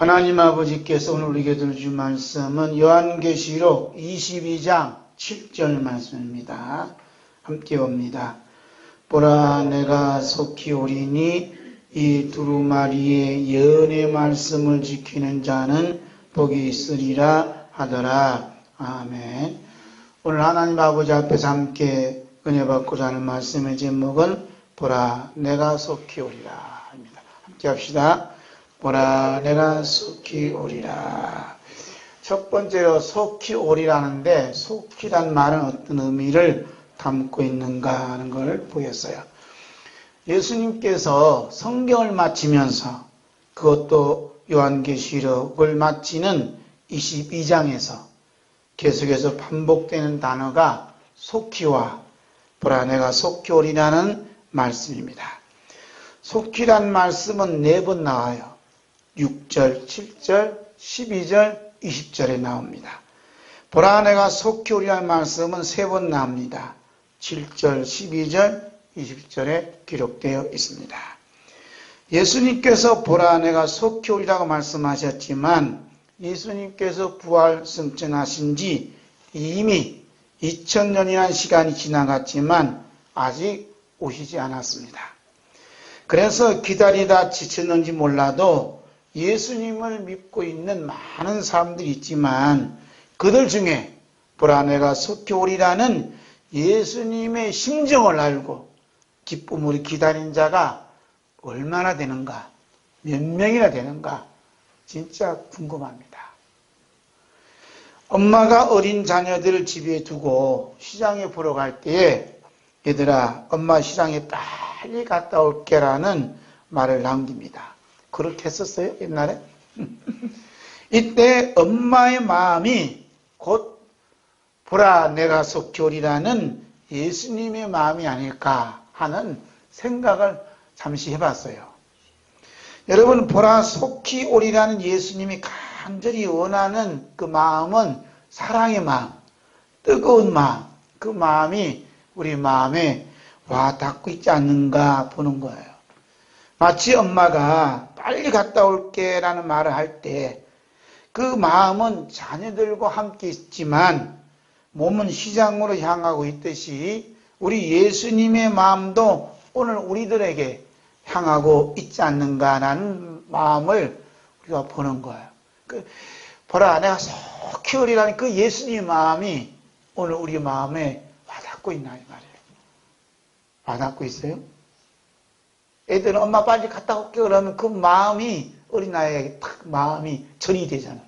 하나님 아버지께서 오늘 우리에게 주신 말씀은 요한계시록 22장 7절 말씀입니다. 함께 봅니다. 보라, 내가 속히 오리니 이 두루마리의 예언의 말씀을 지키는 자는 복이 있으리라 하더라. 아멘. 오늘 하나님 아버지 앞에서 함께 은혜 받고자 하는 말씀의 제목은 보라, 내가 속히 오리라 합니다. 함께 합시다. 보라, 내가 속히 오리라. 첫 번째로 속히 오리라는데, 속히란 말은 어떤 의미를 담고 있는가 하는 걸 보였어요. 예수님께서 성경을 마치면서, 그것도 요한계시록을 마치는 22장에서 계속해서 반복되는 단어가 속히와 보라, 내가 속히 오리라는 말씀입니다. 속히란 말씀은 4번 나와요. 6절, 7절, 12절, 20절에 나옵니다. 보라, 내가 속히 오리라는 말씀은 3번 나옵니다. 7절, 12절, 20절에 기록되어 있습니다. 예수님께서 보라, 내가 속히 오리라고 말씀하셨지만 예수님께서 부활 승천하신 지 이미 2000년이라는 시간이 지나갔지만 아직 오시지 않았습니다. 그래서 기다리다 지쳤는지 몰라도 예수님을 믿고 있는 많은 사람들이 있지만 그들 중에 보라, 내가 속히 오리라는 예수님의 심정을 알고 기쁨으로 기다린 자가 얼마나 되는가, 몇 명이나 되는가 진짜 궁금합니다. 엄마가 어린 자녀들을 집에 두고 시장에 보러 갈 때에 얘들아, 엄마 시장에 빨리 갔다 올게라는 말을 남깁니다. 그렇게 했었어요, 옛날에? 이때 엄마의 마음이 곧 보라, 내가 속히 오리라는 예수님의 마음이 아닐까 하는 생각을 잠시 해봤어요. 여러분, 보라, 속히 오리라는 예수님이 간절히 원하는 그 마음은 사랑의 마음, 뜨거운 마음, 그 마음이 우리 마음에 와 닿고 있지 않는가 보는 거예요. 마치 엄마가 빨리 갔다 올게 라는 말을 할 때 그 마음은 자녀들과 함께 있지만 몸은 시장으로 향하고 있듯이 우리 예수님의 마음도 오늘 우리들에게 향하고 있지 않는가라는 마음을 우리가 보는 거예요. 보라, 내가 속히 오리라는 그 예수님의 마음이 오늘 우리 마음에 와닿고 있나 이 말이에요. 와닿고 있어요? 애들은 엄마 빨리 갔다 올게 그러면 그 마음이 어린아이에게 딱 마음이 전이 되잖아요.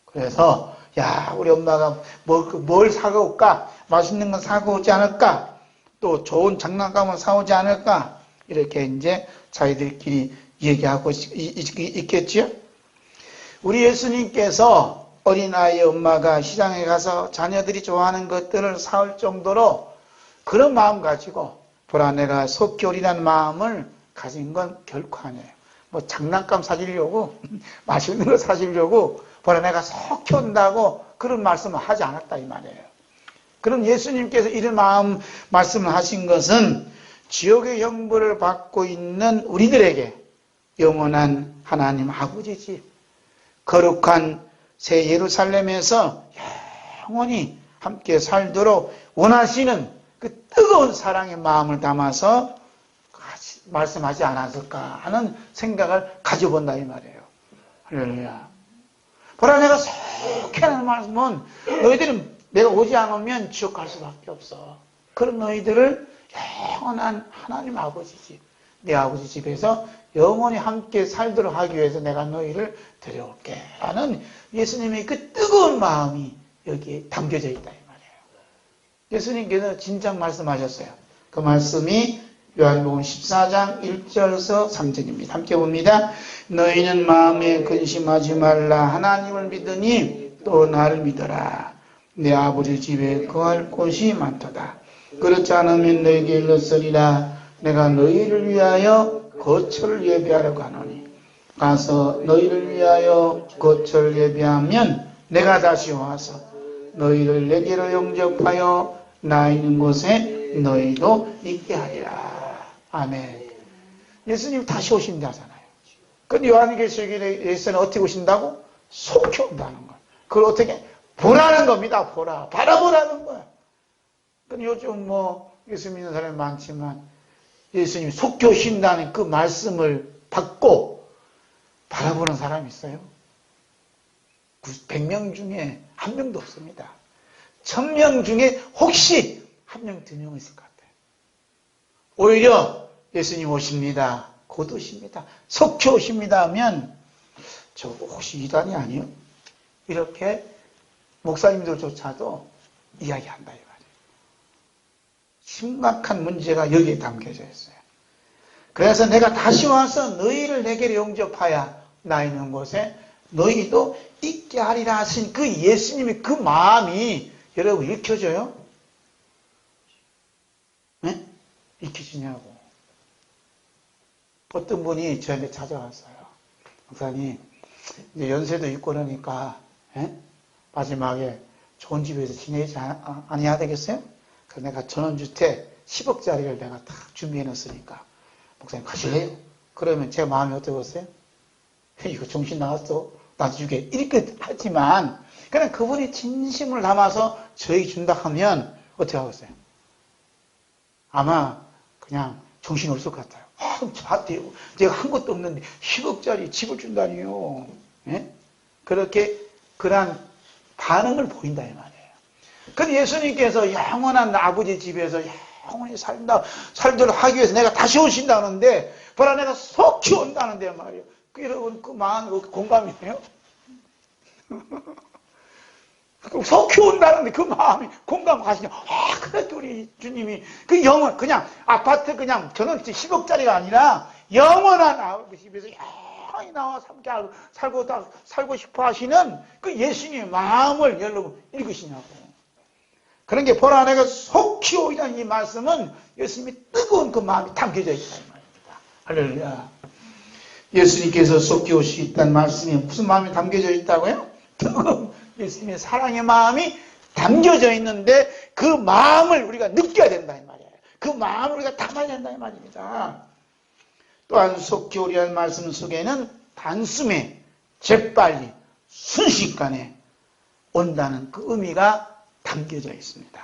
그래서 야, 우리 엄마가 뭘 사올까? 맛있는 거 사고 오지 않을까? 또 좋은 장난감을 사오지 않을까? 이렇게 이제 자기들끼리 얘기하고 있겠지요? 우리 예수님께서 어린아이의 엄마가 시장에 가서 자녀들이 좋아하는 것들을 사올 정도로 그런 마음 가지고 보라, 내가 속히 오리라는 마음을 가진 건 결코 아니에요. 뭐 장난감 사주려고 맛있는 거 사주려고 보라, 내가 속히 온다고 그런 말씀을 하지 않았다 이 말이에요. 그럼 예수님께서 이런 말씀을 하신 것은 지옥의 형벌을 받고 있는 우리들에게 영원한 하나님 아버지 집, 거룩한 새 예루살렘에서 영원히 함께 살도록 원하시는 그 뜨거운 사랑의 마음을 담아서 말씀하지 않았을까 하는 생각을 가져본다 이 말이에요. 할렐루야. 보라, 내가 속히 하는 말씀은 너희들은 내가 오지 않으면 지옥 갈 수밖에 없어. 그런 너희들을 영원한 하나님 아버지 집, 내 아버지 집에서 영원히 함께 살도록 하기 위해서 내가 너희를 데려올게 하는 예수님의 그 뜨거운 마음이 여기에 담겨져 있다 이 말이에요. 예수님께서 진작 말씀하셨어요. 그 말씀이 요한복음 14장 1절에서 3절입니다. 함께 봅니다. 너희는 마음에 근심하지 말라. 하나님을 믿으니 또 나를 믿어라. 내 아버지 집에 거할 곳이 많도다. 그렇지 않으면 너희에게 일렀으리라. 내가 너희를 위하여 거처를 예비하려고 하노니 가서 너희를 위하여 거처를 예비하면 내가 다시 와서 너희를 내게로 영접하여 나 있는 곳에 너희도 있게 하리라. 아멘. 예수님 다시 오신다잖아요. 근데 요한계시록에서는 어떻게 오신다고? 속히 온다는 거야. 그걸 어떻게? 보라는 겁니다. 보라. 바라보라는 거야. 근데 요즘 뭐 예수 믿는 사람이 많지만 예수님이 속히 오신다는 그 말씀을 받고 바라보는 사람이 있어요? 100명 중에 한 명도 없습니다. 1000명 중에 혹시 한 명, 2명 있을 것 같아요. 오히려 예수님 오십니다. 곧 오십니다. 속히 오십니다 하면 저 혹시 이단이 아니요? 이렇게 목사님들조차도 이야기한다 이 말이에요. 심각한 문제가 여기에 담겨져 있어요. 그래서 내가 다시 와서 너희를 내게로 영접하여 나 있는 곳에 너희도 있게 하리라 하신 그 예수님의 그 마음이 여러분 읽혀져요? 네? 읽혀지냐고. 어떤 분이 저한테 찾아왔어요. 목사님, 이제 연세도 있고 그러니까 마지막에 좋은 집에서 지내지 아니해야 되겠어요? 그래서 내가 전원주택 10억짜리를 내가 딱 준비해 놨으니까 목사님 가실래요? 그러면 제 마음이 어떠겠어요? 이거 정신 나갔어. 나도 주게. 이렇게 하지만 그냥 그분이 진심을 담아서 저에게 준다 하면 어떻게 하겠어요? 아마 그냥 정신이 없을 것 같아요. 저한테 제가 한 것도 없는데 10억짜리 집을 준다니요. 예? 그렇게 그러한 반응을 보인다 이 말이에요. 근데 예수님께서 영원한 아버지 집에서 영원히 살도록 하기 위해서 내가 다시 오신다는데 보라 내가 속히 온다는데 말이에요. 여러분 그 마음이 공감이에요? 속히 온다는데 그 마음이 공감 가시냐? 그래도 우리 주님이 그 영원 그냥 아파트 그냥 저는 10억짜리가 아니라 영원한 아버지 집에서 영원히 나와 살고 싶어 하시는 그 예수님의 마음을 여러분 읽으시냐고. 그런 게 보라 내가 속히 오이라는 이 말씀은 예수님이 뜨거운 그 마음이 담겨져 있다 이 말입니다. 할렐루야. 예수님께서 속히 올 수 있다는 말씀이 무슨 마음이 담겨져 있다고요? 뜨거운 예수님의 사랑의 마음이 담겨져 있는데 그 마음을 우리가 느껴야 된다 이 말이에요. 그 마음을 우리가 담아야 된다 이 말입니다. 또한 속히 오리라는 말씀 속에는 단숨에 재빨리 순식간에 온다는 그 의미가 담겨져 있습니다.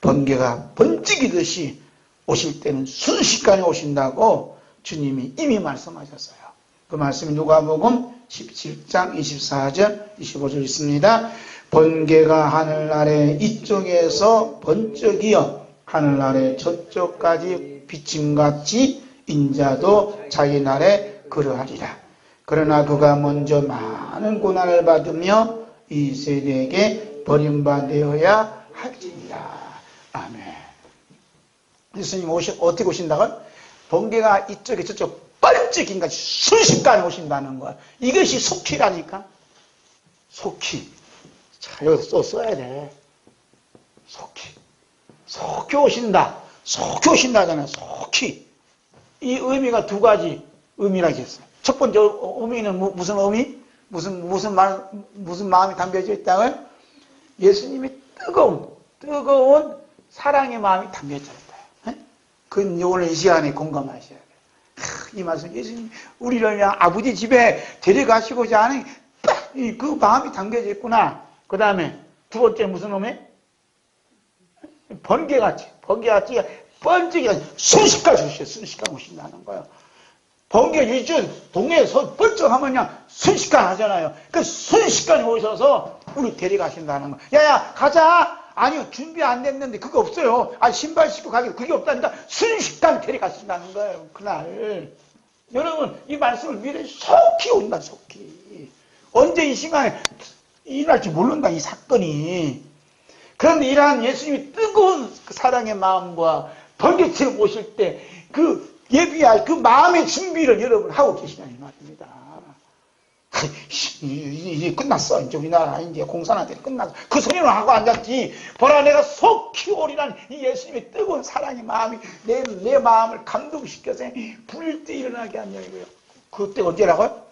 번개가 번쩍이듯이 오실 때는 순식간에 오신다고 주님이 이미 말씀하셨어요. 그 말씀이 누가복음 17장 24절 25절 있습니다. 번개가 하늘 아래 이쪽에서 번쩍이어 하늘 아래 저쪽까지 비침같이 인자도 자기 날에 그러하리라. 그러나 그가 먼저 많은 고난을 받으며 이 세대에게 버림받아야 할지니라. 아멘. 예수님 어떻게 오신다고요? 번개가 이쪽에 저쪽 번쩍인 것이 순식간에 오신다는 거야. 이것이 속히라니까. 속히. 자, 여기서 써야 돼. 속히 오신다. 속히 오신다잖아요. 속히. 이 의미가 두 가지 의미라고 했어요. 첫 번째 의미는 무슨 의미? 무슨 마음이 담겨져 있다고요? 예수님이 뜨거운 사랑의 마음이 담겨져 있다. 그건 오늘 이 시간에 공감하셔야 돼요. 이 말씀 예수님 우리를 그냥 아버지 집에 데려가시고자 하는 그 마음이 담겨져 있구나. 그 다음에 두 번째 무슨 의미? 번개같이 번쩍이 순식간에 오셔요. 순식간에 오신다는 거예요. 번개 요즘 동네에서 번쩍하면 그냥 순식간 하잖아요. 그 순식간에 오셔서 우리 데려가신다는 거예요. 야야 가자. 아니요 준비 안 됐는데 그거 없어요. 신발 신고 가기 그게 없다니까 순식간 데려가신다는 거예요. 그날 여러분 이 말씀을 미래 속히 온다. 속히 언제 이 시간에 일어날지 모른다 이 사건이. 그런데 이러한 예수님이 뜨거운 그 사랑의 마음과 번개처럼 오실 때 그 예비할 그 마음의 준비를 여러분 하고 계시다는 말입니다. 이제 끝났어. 이제 우리나라 이제 공산화돼 끝났어. 그 소리는 하고 앉았지. 보라 내가 속히 오리라는 이 예수님의 뜨거운 사랑의 마음이 내 마음을 감동시켜서 불일 때 일어나게 하냐 이거요. 그때 언제라고요?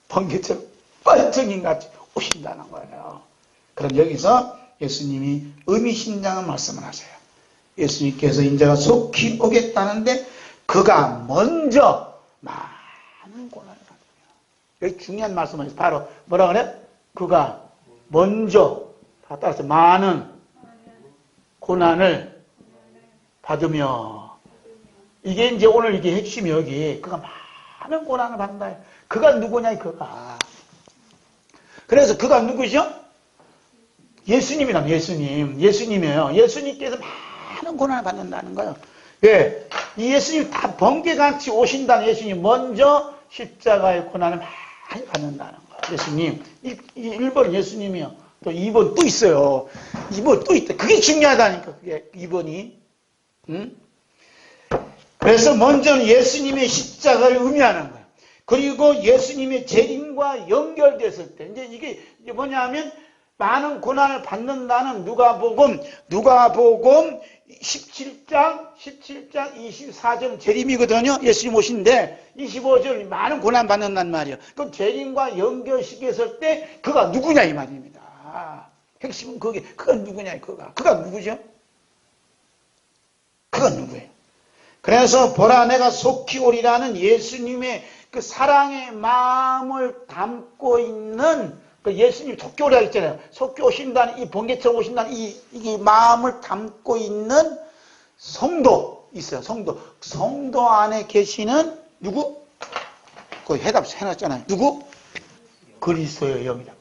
번개처럼 번쩍인같이 오신다는 거예요. 그럼 여기서 예수님이 의미심장한 말씀을 하세요. 예수님께서 인자가 속히 오겠다는데 그가 먼저 많은 고난을 받았다. 여기 중요한 말씀을 해서 바로 뭐라 그래? 그가 먼저 다 따라서 많은 고난을 받으며 이게 이제 오늘 이게 핵심이 여기 그가 많은 고난을 받는다. 그가 누구냐 그가. 그래서 그가 누구죠? 예수님이란 예수님이에요. 예수님께서 많은 고난을 받는다는 거예요. 왜? 이 예수님 다 번개같이 오신다는 예수님 먼저 십자가의 고난을 많이 받는다는 거예요. 예수님. 1번 예수님이요. 또 2번 또 있어요. 2번 또 있다. 그게 중요하다니까. 그게 2번이. 응? 그래서 먼저는 예수님의 십자가를 의미하는 거예요. 그리고 예수님의 재림과 연결됐을 때 이제 이게 뭐냐면 많은 고난을 받는다는 누가복음 17장 24절 재림이거든요. 예수님 오신데 25절 많은 고난 받는단 말이에요. 그럼 재림과 연결시켰을 때 그가 누구냐 이 말입니다. 핵심은 그게 그가 누구냐 그가 누구죠? 그가 누구예요? 그래서 보라 내가 속히 오리라는 예수님의 그 사랑의 마음을 담고 있는 그 예수님 속히 오리라 했잖아요. 속히 오신다는 이 번개처럼 오신다는 이 마음을 담고 있는 성도 있어요. 성도 안에 계시는 누구? 그 해답 해놨잖아요. 누구? 그리스도의 영이다.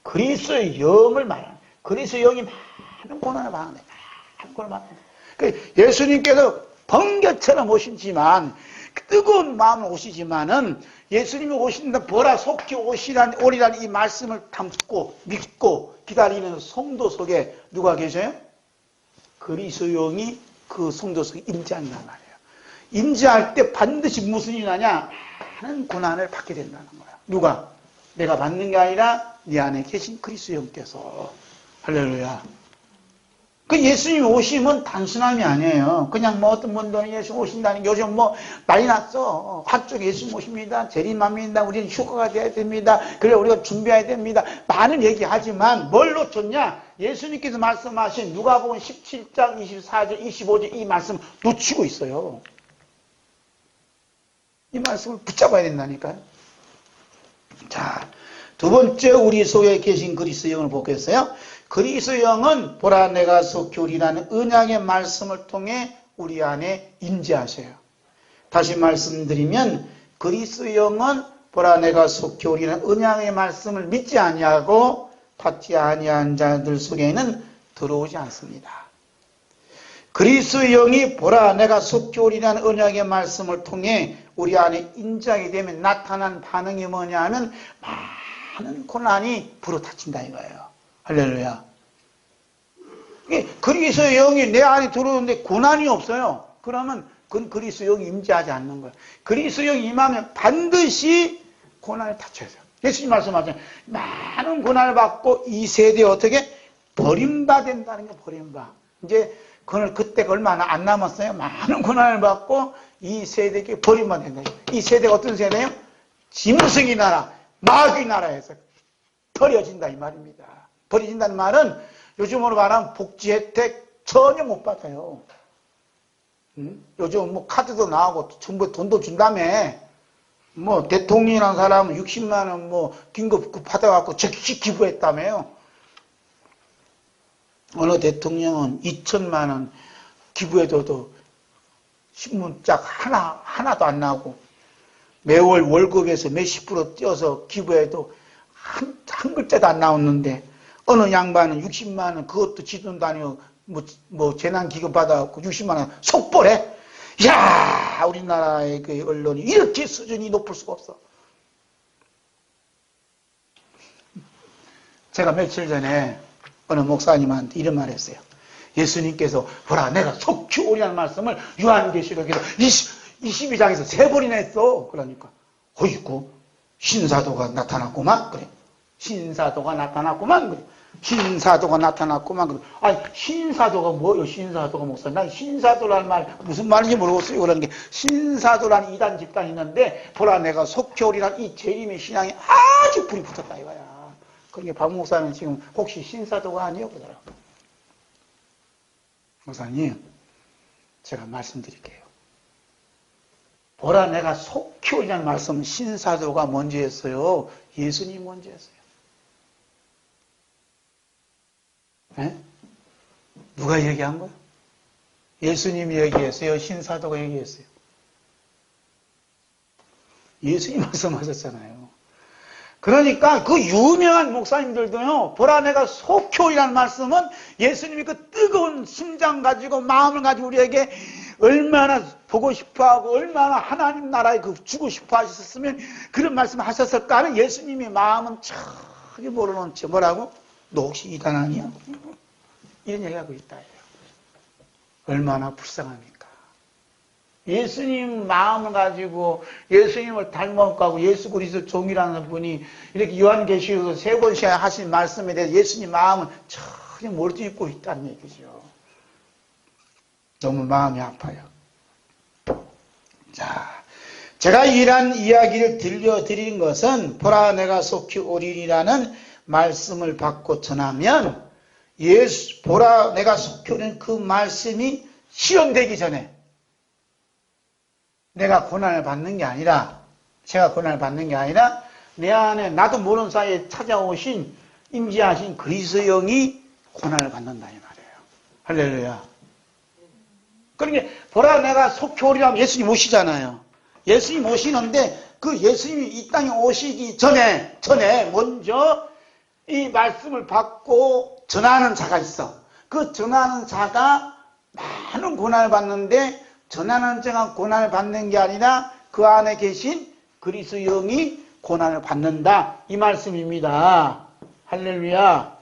그리스도의 영을 말하는 그리스도의 영이 많은 고난을 받는다. 많은 고난을 받는다. 예수님께서 번개처럼 오시지만 뜨거운 마음으로 오시지만은 예수님이 오신다 보라 속히 오리라는 이 말씀을 담고 믿고 기다리는 성도 속에 누가 계셔요? 그리스도 영이 그 성도 속에 임재한단 말이에요. 임재할 때 반드시 무슨 일이 나냐? 많은 고난을 받게 된다는 거야. 누가? 내가 받는 게 아니라 네 안에 계신 그리스도 영께서. 할렐루야. 그 예수님이 오시면 단순함이 아니에요. 그냥 뭐 어떤 분들은 예수님 오신다는 게 요즘 뭐 난리 났어. 학쪽에 예수님 오십니다. 재림합니다. 우리는 휴가가 돼야 됩니다. 그래 우리가 준비해야 됩니다. 많은 얘기하지만 뭘 놓쳤냐? 예수님께서 말씀하신 누가복음 17장 24절 25절 이 말씀 놓치고 있어요. 이 말씀을 붙잡아야 된다니까요. 자, 두 번째 우리 속에 계신 그리스도 영을 보겠어요. 그리스도 영은 보라 내가 속히 오리라는 언약의 말씀을 통해 우리 안에 임재하셔요. 다시 말씀드리면 그리스도 영은 보라 내가 속히 오리라는 언약의 말씀을 믿지 아니하고 받지 아니한 자들 속에는 들어오지 않습니다. 그리스도 영이 보라 내가 속히 오리라는 언약의 말씀을 통해 우리 안에 임재하게 되면 나타난 반응이 뭐냐 하면 많은 고난이 불어닥친다 이거예요. 할렐루야. 그리스도 영이 내 안에 들어오는데 고난이 없어요. 그러면 그건 그리스도 영이 임재하지 않는 거예요. 그리스도 영이 임하면 반드시 고난을 닥쳐야 돼요. 예수님 말씀하잖아요. 많은 고난을 받고 이 세대에 어떻게? 버림받는다는 게 버림받. 이제 그걸 그때가 얼마나 안 남았어요. 많은 고난을 받고 이 세대에게 버림받는다. 이 세대가 어떤 세대예요? 짐승의 나라, 마귀의 나라에서 버려진다 이 말입니다. 버려진다는 말은 요즘으로 말하면 복지 혜택 전혀 못 받아요. 요즘 뭐 카드도 나오고 정부 돈도 준다며. 뭐 대통령이라는 사람은 60만 원 뭐 긴급 받아갖고 즉시 기부했다며요. 어느 대통령은 2천만 원 기부해줘도 신문짝 하나도 안 나오고 매월 월급에서 몇십 프로 떼어서 기부해도 한 글자도 안 나오는데 어느 양반은 60만 원 그것도 지돈 다니고 뭐 재난기금 받아갖고 60만 원 속보래. 이야 우리나라의 그 언론이 이렇게 수준이 높을 수가 없어. 제가 며칠 전에 어느 목사님한테 이런 말 했어요. 예수님께서 보라 내가 속히 오리라는 말씀을 요한계시록에서 22장에서 3번이나 했어. 그러니까 어이구 신사도가 나타났구만. 그래. 신사도가 나타났구만. 그래. 신사도가 나타났구만. 그래. 아니 신사도가 뭐예요? 신사도가 목사님. 난 신사도라는 말 무슨 말인지 모르겠어요. 그러는 게 신사도라는 이단 집단이 있는데 보라 내가 속히 오리라는 이 재림의 신앙이 아주 불이 붙었다 이거야. 그러니까 박 목사는 지금 혹시 신사도가 아니요? 그러더라고요. 목사님, 제가 말씀드릴게요. 보라 내가 속히 오리라는 말씀 신사도가 먼저 했어요? 예수님이 먼저 했어요? 네? 누가 얘기한 거예요? 예수님이 얘기했어요? 신사도가 얘기했어요? 예수님 말씀하셨잖아요. 그러니까 그 유명한 목사님들도요, 보라 내가 속히 오리라는 말씀은 예수님이 그 뜨거운 심장 가지고 마음을 가지고 우리에게 얼마나 보고 싶어 하고 얼마나 하나님 나라에 그 주고 싶어 하셨으면 그런 말씀 하셨을까 하는 예수님의 마음은 전혀 모르는 채 뭐라고? 너 혹시 이단 아니야? 이런 얘기하고 있다. 얼마나 불쌍합니까? 예수님 마음을 가지고 예수님을 닮아가고 하고 예수 그리스도 종이라는 분이 이렇게 요한계시록에서 3번씩 하신 말씀에 대해서 예수님 마음은 전혀 모르고 있고 있다는 얘기죠. 너무 마음이 아파요. 자, 제가 이러한 이야기를 들려드린 것은 보라 내가 속히 오리라는 말씀을 받고 전하면 보라 내가 속히 오리는 그 말씀이 실현되기 전에 내가 고난을 받는 게 아니라, 제가 고난을 받는 게 아니라, 내 안에 나도 모르는 사이에 찾아오신, 임재하신 그리스도의 영이 고난을 받는다, 이 말이에요. 할렐루야. 그러니까, 보라 내가 속히 오리라 예수님 오시잖아요. 예수님 오시는데, 그 예수님이 이 땅에 오시기 전에 먼저 이 말씀을 받고 전하는 자가 있어. 그 전하는 자가 많은 고난을 받는데, 전하는 자가 고난을 받는 게 아니라 그 안에 계신 그리스도 영이 고난을 받는다. 이 말씀입니다. 할렐루야.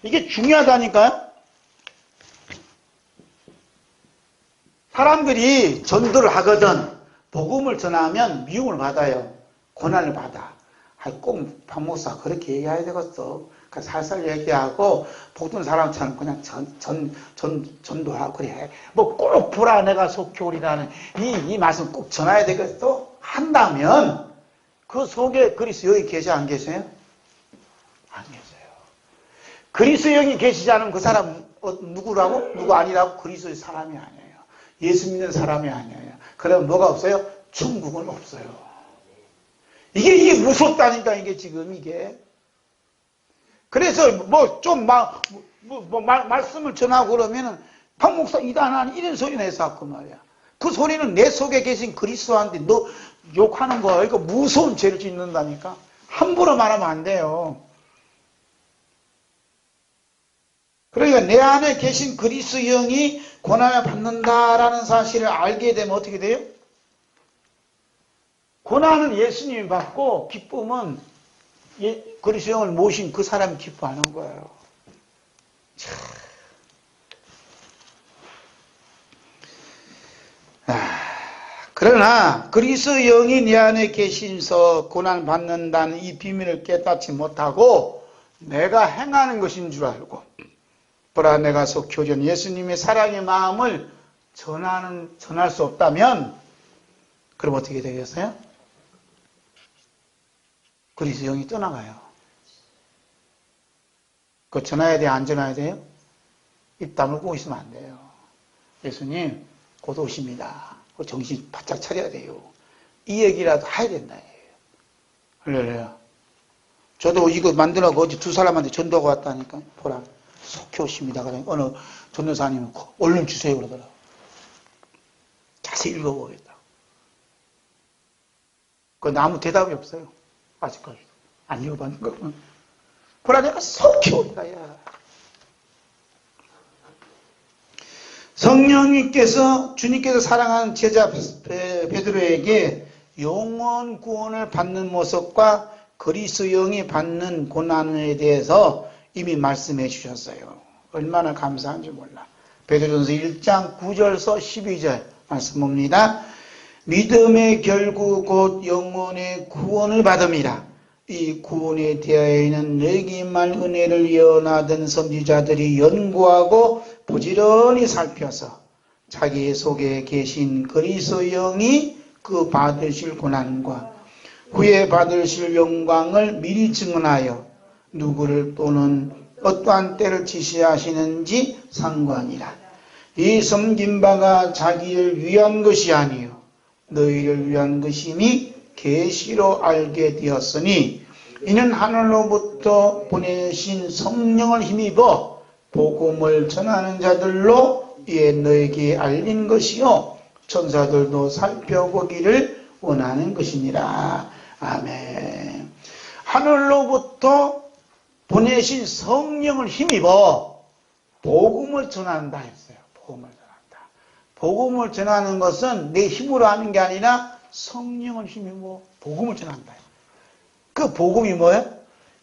이게 중요하다니까요. 사람들이 전도를 하거든 복음을 전하면 미움을 받아요. 고난을 받아. 꼭 박목사 그렇게 얘기해야 되겠어. 살살 얘기하고 복든 사람처럼 그냥 전도하고 그래. 뭐 꼭 보라 내가 속히 오리라는 이 말씀 꼭 전해야 되겠어? 한다면 그 속에 그리스도 영이 계셔 안 계세요? 안 계세요. 그리스도 영이 계시지 않으면 그 사람 누구라고? 누구 아니라고? 그리스도의 사람이 아니에요. 예수 믿는 사람이 아니에요. 그러면 뭐가 없어요? 천국은 없어요. 이게 무섭다니까 이게 지금 이게. 그래서 말씀을 전하고 그러면은 박 목사 이단하니 이런 소리 내서 그 말이야. 그 소리는 내 속에 계신 그리스도한테 너 욕하는 거야. 이거 무서운 죄를 짓는다니까. 함부로 말하면 안 돼요. 그러니까 내 안에 계신 그리스도 영이 고난을 받는다라는 사실을 알게 되면 어떻게 돼요? 고난은 예수님이 받고 기쁨은 그리스도 영을 모신 그 사람이 기뻐하는 거예요. 그러나 그리스도 영이 내 안에 계시면서 고난 받는다는 이 비밀을 깨닫지 못하고 내가 행하는 것인 줄 알고 보라 내가 속히 오리니 예수님의 사랑의 마음을 전할 수 없다면 그럼 어떻게 되겠어요? 그리스도 영이 떠나가요. 그거 전해야 돼요? 안 전해야 돼요? 입 다물고 있으면 안 돼요. 예수님 곧 오십니다. 정신 바짝 차려야 돼요. 이 얘기라도 해야 된다. 할렐루야. 저도 이거 만들어고 어제 2사람한테 전도하고 왔다니까. 보라 속히 오십니다. 그러니까 어느 전도사님이 얼른 주세요 그러더라고. 자세히 읽어보겠다. 그건 아무 대답이 없어요. 아직까지 안 읽어봤는 거. 보라 내가 속히 오리라. 성령님께서 주님께서 사랑하는 제자 베드로에게 영원 구원을 받는 모습과 그리스도 영이 받는 고난에 대해서 이미 말씀해 주셨어요. 얼마나 감사한지 몰라. 베드로전서 1장 9절서 12절 말씀입니다. 믿음의 결국 곧 영혼의 구원을 받음이라. 이 구원에 대하여는 내기만 은혜를 예언하던 선지자들이 연구하고 부지런히 살펴서 자기 속에 계신 그리스도 영이 그 받으실 고난과 후에 받으실 영광을 미리 증언하여 누구를 또는 어떠한 때를 지시하시는지 상관이라. 이 섬긴 바가 자기를 위한 것이 아니요 너희를 위한 것임이 계시로 알게 되었으니 이는 하늘로부터 보내신 성령을 힘입어 복음을 전하는 자들로 이에 너에게 알린 것이요 천사들도 살펴보기를 원하는 것이니라. 아멘. 하늘로부터 보내신 성령을 힘입어 복음을 전한다 했어요. 복음을 전한다. 복음을 전하는 것은 내 힘으로 하는 게 아니라 성령을 힘입어 복음을 전한다. 그 복음이 뭐예요?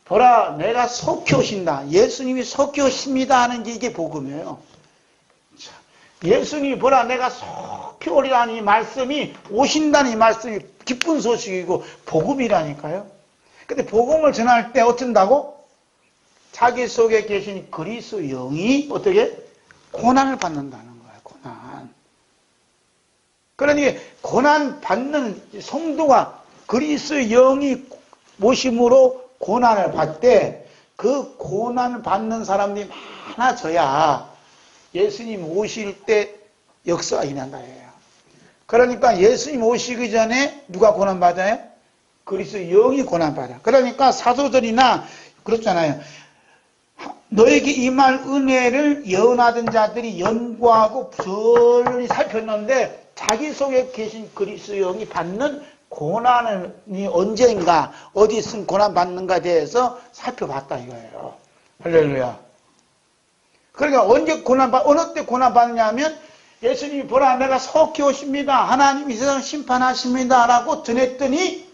보라 내가 속히 오신다. 예수님이 속히 오십니다 하는 게 이게 복음이에요. 예수님이 보라 내가 속히 오리라는 이 말씀이 오신다는 이 말씀이 기쁜 소식이고 복음이라니까요. 근데 복음을 전할 때 어쩐다고? 자기 속에 계신 그리스도 영이 어떻게? 고난을 받는다는 거예요. 고난. 그러니 고난 받는 성도가 그리스도 영이 모심으로 고난을 받되 그 고난을 받는 사람들이 많아져야 예수님 오실 때 역사가 일어난다 해요. 그러니까 예수님 오시기 전에 누가 고난받아요? 그리스도 영이 고난받아요. 그러니까 사도들이나 그렇잖아요. 너에게 임할 은혜를 예언하던 자들이 연구하고 부지런히 살폈는데 자기 속에 계신 그리스도 영이 받는 고난이 언제인가 어디서 고난받는가에 대해서 살펴봤다 이거예요. 할렐루야. 그러니까 언제 어느 때 고난받느냐면 예수님이 보라 내가 속히 오십니다. 하나님이 세상 심판하십니다 라고 전했더니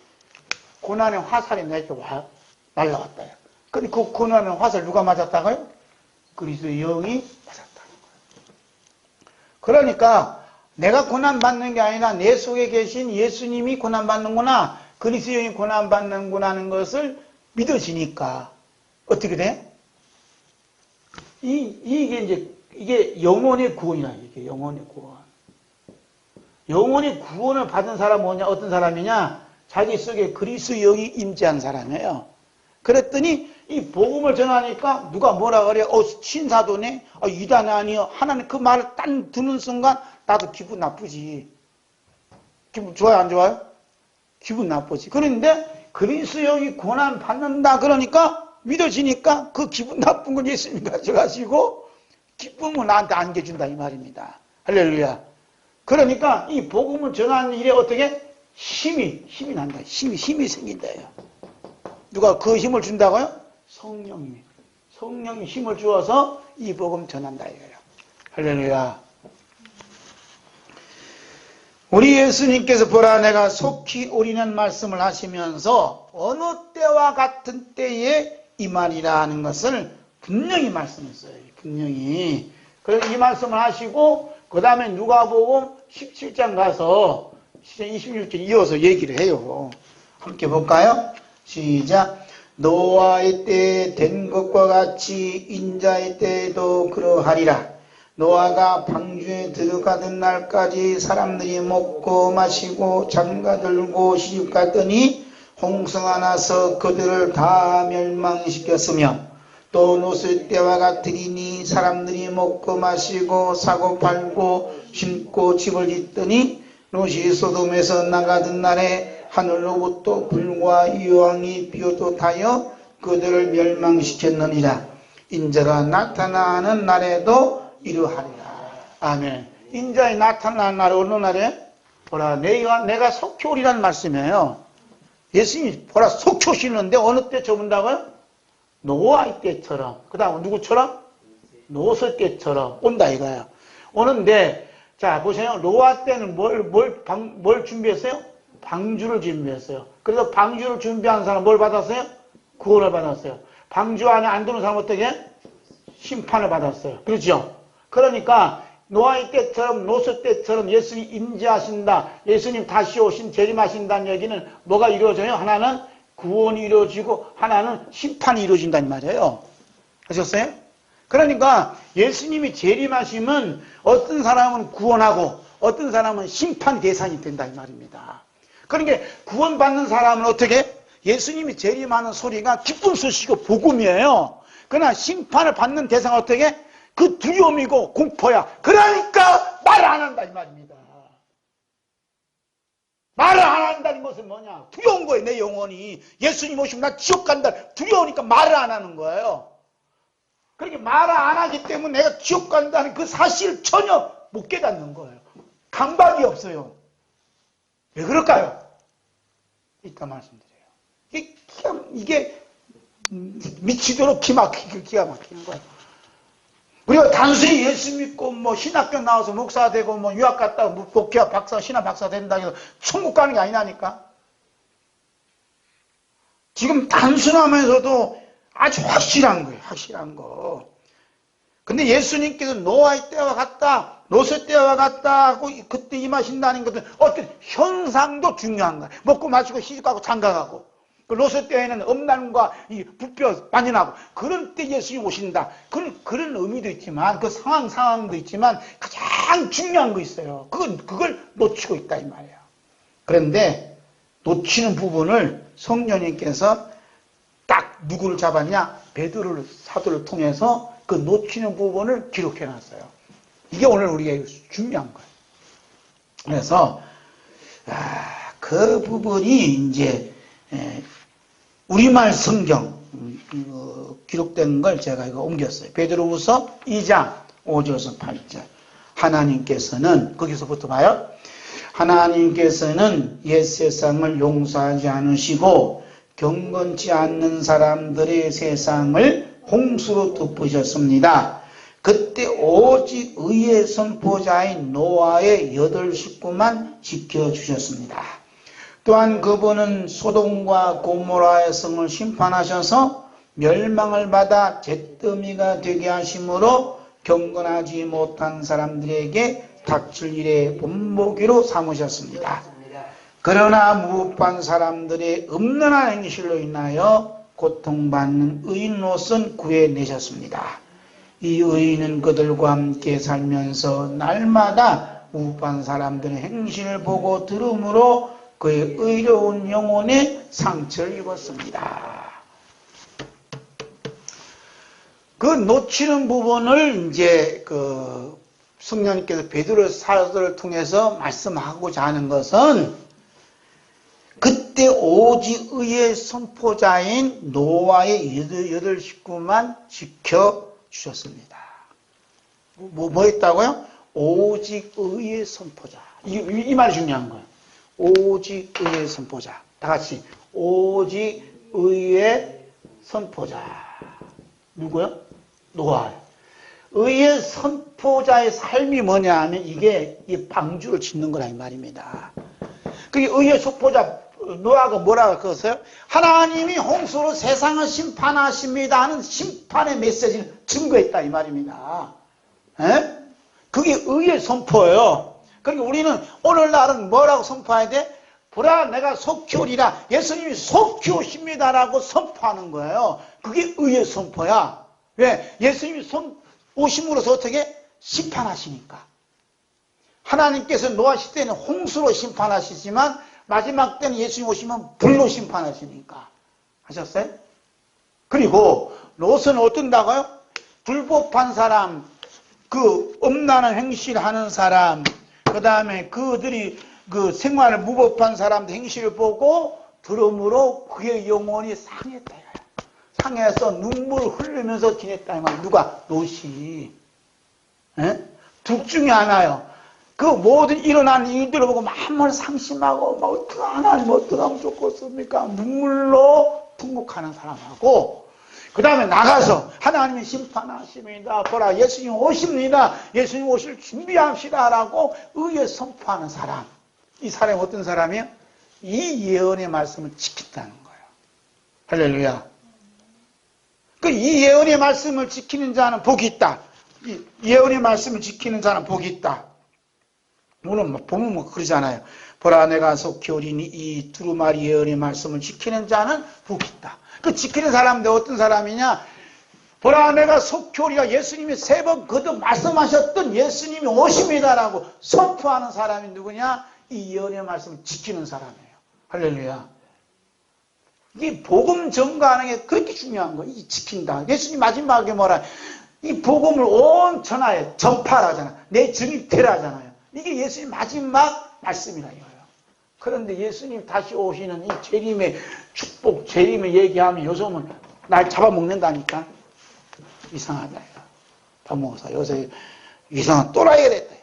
고난의 화살이 내게 와요. 날라왔다. 근데 그 고난의 화살 누가 맞았다고요? 그리스도 영이 맞았다는 거예요. 그러니까 내가 고난받는 게 아니라 내 속에 계신 예수님이 고난받는구나, 그리스도 영이 고난받는구나 하는 것을 믿어지니까 어떻게 돼? 이게 영혼의 구원이라, 이게 영혼의 구원. 영혼의 구원을 받은 사람은 뭐냐? 어떤 사람이냐? 자기 속에 그리스도 영이 임재한 사람이에요. 그랬더니 이 복음을 전하니까 누가 뭐라 그래? 신사도네? 이단 아니요? 하나님 그 말을 딱 듣는 순간 나도 기분 나쁘지. 기분 좋아요, 안 좋아요? 기분 나쁘지. 그런데 그리스도 영이 고난 받는다 그러니까 믿어지니까 그 기분 나쁜 건 예수님이 가져가시고 기쁨을 나한테 안겨준다 이 말입니다. 할렐루야. 그러니까 이 복음을 전하는 일에 어떻게? 힘이 난다. 힘이 생긴다요. 누가 그 힘을 준다고요? 성령이 힘을 주어서 이 복음 전한다 이거예요. 할렐루야. 우리 예수님께서 보라 내가 속히 오리는 말씀을 하시면서 어느 때와 같은 때에 임하리라 하는 것을 분명히 말씀했어요. 분명히. 그래서 이 말씀을 하시고 그 다음에 누가복음 17장 가서 26절 이어서 얘기를 해요. 함께 볼까요? 시작. 노아의 때에 된 것과 같이 인자의 때에도 그러하리라. 노아가 방주에 들어가던 날까지 사람들이 먹고 마시고 장가들고 시집갔더니 홍수가 나서 그들을 다 멸망시켰으며 또 노스 때와 같으리니 사람들이 먹고 마시고 사고 팔고 심고 집을 짓더니 롯이 소돔에서 나가던 날에 하늘로부터 불과 유황이 비오듯하여 그들을 멸망시켰느니라. 인자가 나타나는 날에도 이러하리라. 아멘. 인자에 나타나는 날 어느 날에? 보라 내가 속히 오리라는 말씀이에요. 예수님이 보라 속히 오시는데 어느 때 저문다고요? 노아의 때처럼. 그 다음 누구처럼? 노소 때처럼 온다 이거예요. 오는데 자 보세요. 노아 때는 뭘 준비했어요? 방주를 준비했어요. 그래서 방주를 준비한 사람 뭘 받았어요? 구원을 받았어요. 방주 안에 안 드는 사람 어떻게? 심판을 받았어요. 그렇죠? 그러니까 노아의 때처럼 노소 때처럼 예수님 임재하신다. 예수님 다시 오신 재림하신다는 얘기는 뭐가 이루어져요? 하나는 구원이 이루어지고 하나는 심판이 이루어진다는 말이에요. 아셨어요? 그러니까 예수님이 재림하시면 어떤 사람은 구원하고 어떤 사람은 심판 대상이 된다 이 말입니다. 그러니까 구원받는 사람은 어떻게? 예수님이 재림하는 소리가 기쁜 소식이고 복음이에요. 그러나 심판을 받는 대상은 어떻게? 그 두려움이고 공포야. 그러니까 말 안 한다 이 말입니다. 말을 안 한다는 것은 뭐냐? 두려운 거예요, 내 영혼이. 예수님 오시면 나 지옥 간다. 두려우니까 말을 안 하는 거예요. 그렇게 말을 안 하기 때문에 내가 지옥 간다는 그 사실을 전혀 못 깨닫는 거예요. 감각이 없어요. 왜 그럴까요? 이따 말씀드려요. 이게 미치도록 기가 막히는 거예요. 우리가 단순히 예수 믿고 뭐 신학교 나와서 목사 되고 뭐 유학 갔다가 목회학 박사, 신학 박사 된다 해서 천국 가는 게 아니라니까. 지금 단순하면서도 아주 확실한 거예요. 확실한 거. 근데 예수님께서 노아의 때와 같다, 롯의 때와 같다 하고 그때 임하신다는 것은 어떤 현상도 중요한 거예요. 먹고 마시고 시집가고 장가가고. 그 롯의 때에는 음란과 이 부뼈 만연하고 그런 때 예수님 오신다. 그런 의미도 있지만 그 상황도 있지만 가장 중요한 거 있어요. 그걸 놓치고 있다 이 말이에요. 그런데 놓치는 부분을 성령님께서 딱 누구를 잡았냐? 베드로 사도를 통해서 그 놓치는 부분을 기록해 놨어요. 이게 오늘 우리에게 중요한 거예요. 그래서 그 부분이 이제 우리말 성경 기록된 걸 제가 이거 옮겼어요. 베드로후서 2장 5절에서 8절. 하나님께서는 거기서부터 봐요. 하나님께서는 옛 세상을 용서하지 않으시고 경건치 않는 사람들의 세상을 홍수로 덮으셨습니다. 그때 오직 의의 선포자인 노아의 8 식구만 지켜주셨습니다. 또한 그분은 소돔과 고모라의 성을 심판하셔서 멸망을 받아 잿더미가 되게 하심으로 경건하지 못한 사람들에게 닥칠 일의 본보기로 삼으셨습니다. 그러나 무법한 사람들의 음란한 행실로 인하여 고통받는 의인으로선 구해내셨습니다. 이 의인은 그들과 함께 살면서 날마다 무법한 사람들의 행실을 보고 들음으로 그의 의로운 영혼에 상처를 입었습니다. 그 놓치는 부분을 이제 성령님께서 베드로 사도를 통해서 말씀하고자 하는 것은 그때 오직 의의 선포자인 노아의 8 식구만 지켜주셨습니다. 뭐 했다고요? 오직 의의 선포자. 이 말이 중요한 거예요. 오직 의의 선포자. 다 같이 오직 의의 선포자. 누구요? 노아예요. 의의 선포자의 삶이 뭐냐 하면 이게 이 방주를 짓는 거라 이 말입니다. 그게 의의 선포자 노아가 뭐라고 그랬어요? 하나님이 홍수로 세상을 심판하십니다 하는 심판의 메시지를 증거했다 이 말입니다. 에? 그게 의의 선포예요. 그러니까 우리는 오늘날은 뭐라고 선포해야 돼? 보라 내가 속히 오리라. 예수님이 속히 오십니다라고 선포하는 거예요. 그게 의의 선포야. 왜? 예수님이 오심으로써 어떻게? 심판하시니까. 하나님께서 노아 시대에는 홍수로 심판하시지만 마지막 때는 예수님 오시면 불로 심판하시니까. 하셨어요? 그리고 롯은 어떤다고요? 불법한 사람, 그 음란한 행실을 하는 사람, 그 다음에 그들이 그 생활을 무법한 사람들 행실을 보고 들음으로 그의 영혼이 상했다. 상해서 눈물을 흘리면서 지냈다. 누가? 롯이. 둘 중에 하나요. 그 모든 일어난 일들을 보고 만물 상심하고 막 어떻게 하나님 어떻게 하면 좋겠습니까? 눈물로 통곡하는 사람하고 그 다음에 나가서 하나님이 심판하십니다. 보라 예수님 오십니다. 예수님 오실 준비합시다 라고 의에 선포하는 사람. 이 사람이 어떤 사람이에요? 이 예언의 말씀을 지킨다는 거예요. 할렐루야. 이 예언의 말씀을 지키는 자는 복이 있다. 이 예언의 말씀을 지키는 자는 복이 있다. 오늘 보면 그러잖아요. 보라 내가 속히 오리니 이 두루마리 예언의 말씀을 지키는 자는 복이 있다. 그 지키는 사람인데 어떤 사람이냐? 보라 내가 속히 오리라. 예수님이 3번 거듭 말씀하셨던 예수님이 오십니다라고 선포하는 사람이 누구냐? 이 예언의 말씀을 지키는 사람이에요. 할렐루야. 이게 복음 전가하는 게 그렇게 중요한 거예요. 이 지킨다. 예수님 마지막에 뭐라? 이 복음을 온 천하에 전파하잖아. 내 증인 되라잖아요. 이게 예수님 마지막 말씀이라 이거예요. 그런데 예수님 다시 오시는 이 재림의 축복, 재림의 얘기하면 요즘은 날 잡아먹는다니까. 이상하다. 밥 먹어서 요새 이상한 또라이가 됐다.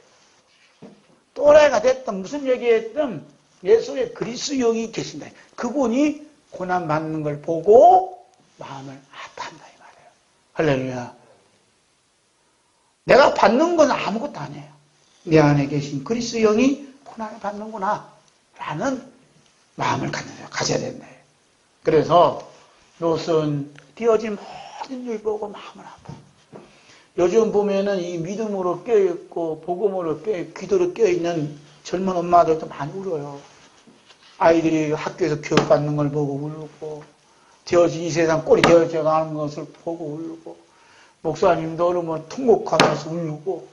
또라이가 됐든 무슨 얘기했든 예수의 그리스도 영이 계신다. 그분이 고난 받는 걸 보고 마음을 아파한다 이 말이에요. 할렐루야. 내가 받는 건 아무것도 아니에요. 내 안에 계신 그리스도 영이 고난을 받는구나 라는 마음을 가져야 된다. 그래서 롯은 띄어진 모든 일 보고 마음을 아파. 요즘 보면은 이 믿음으로 껴있고 복음으로 껴있고 기도로 껴있는 젊은 엄마들도 많이 울어요. 아이들이 학교에서 교육받는 걸 보고 울고 되어진 이 세상 꼴이 되어져 가는 것을 보고 울고 목사님도 오르면 통곡하면서 울고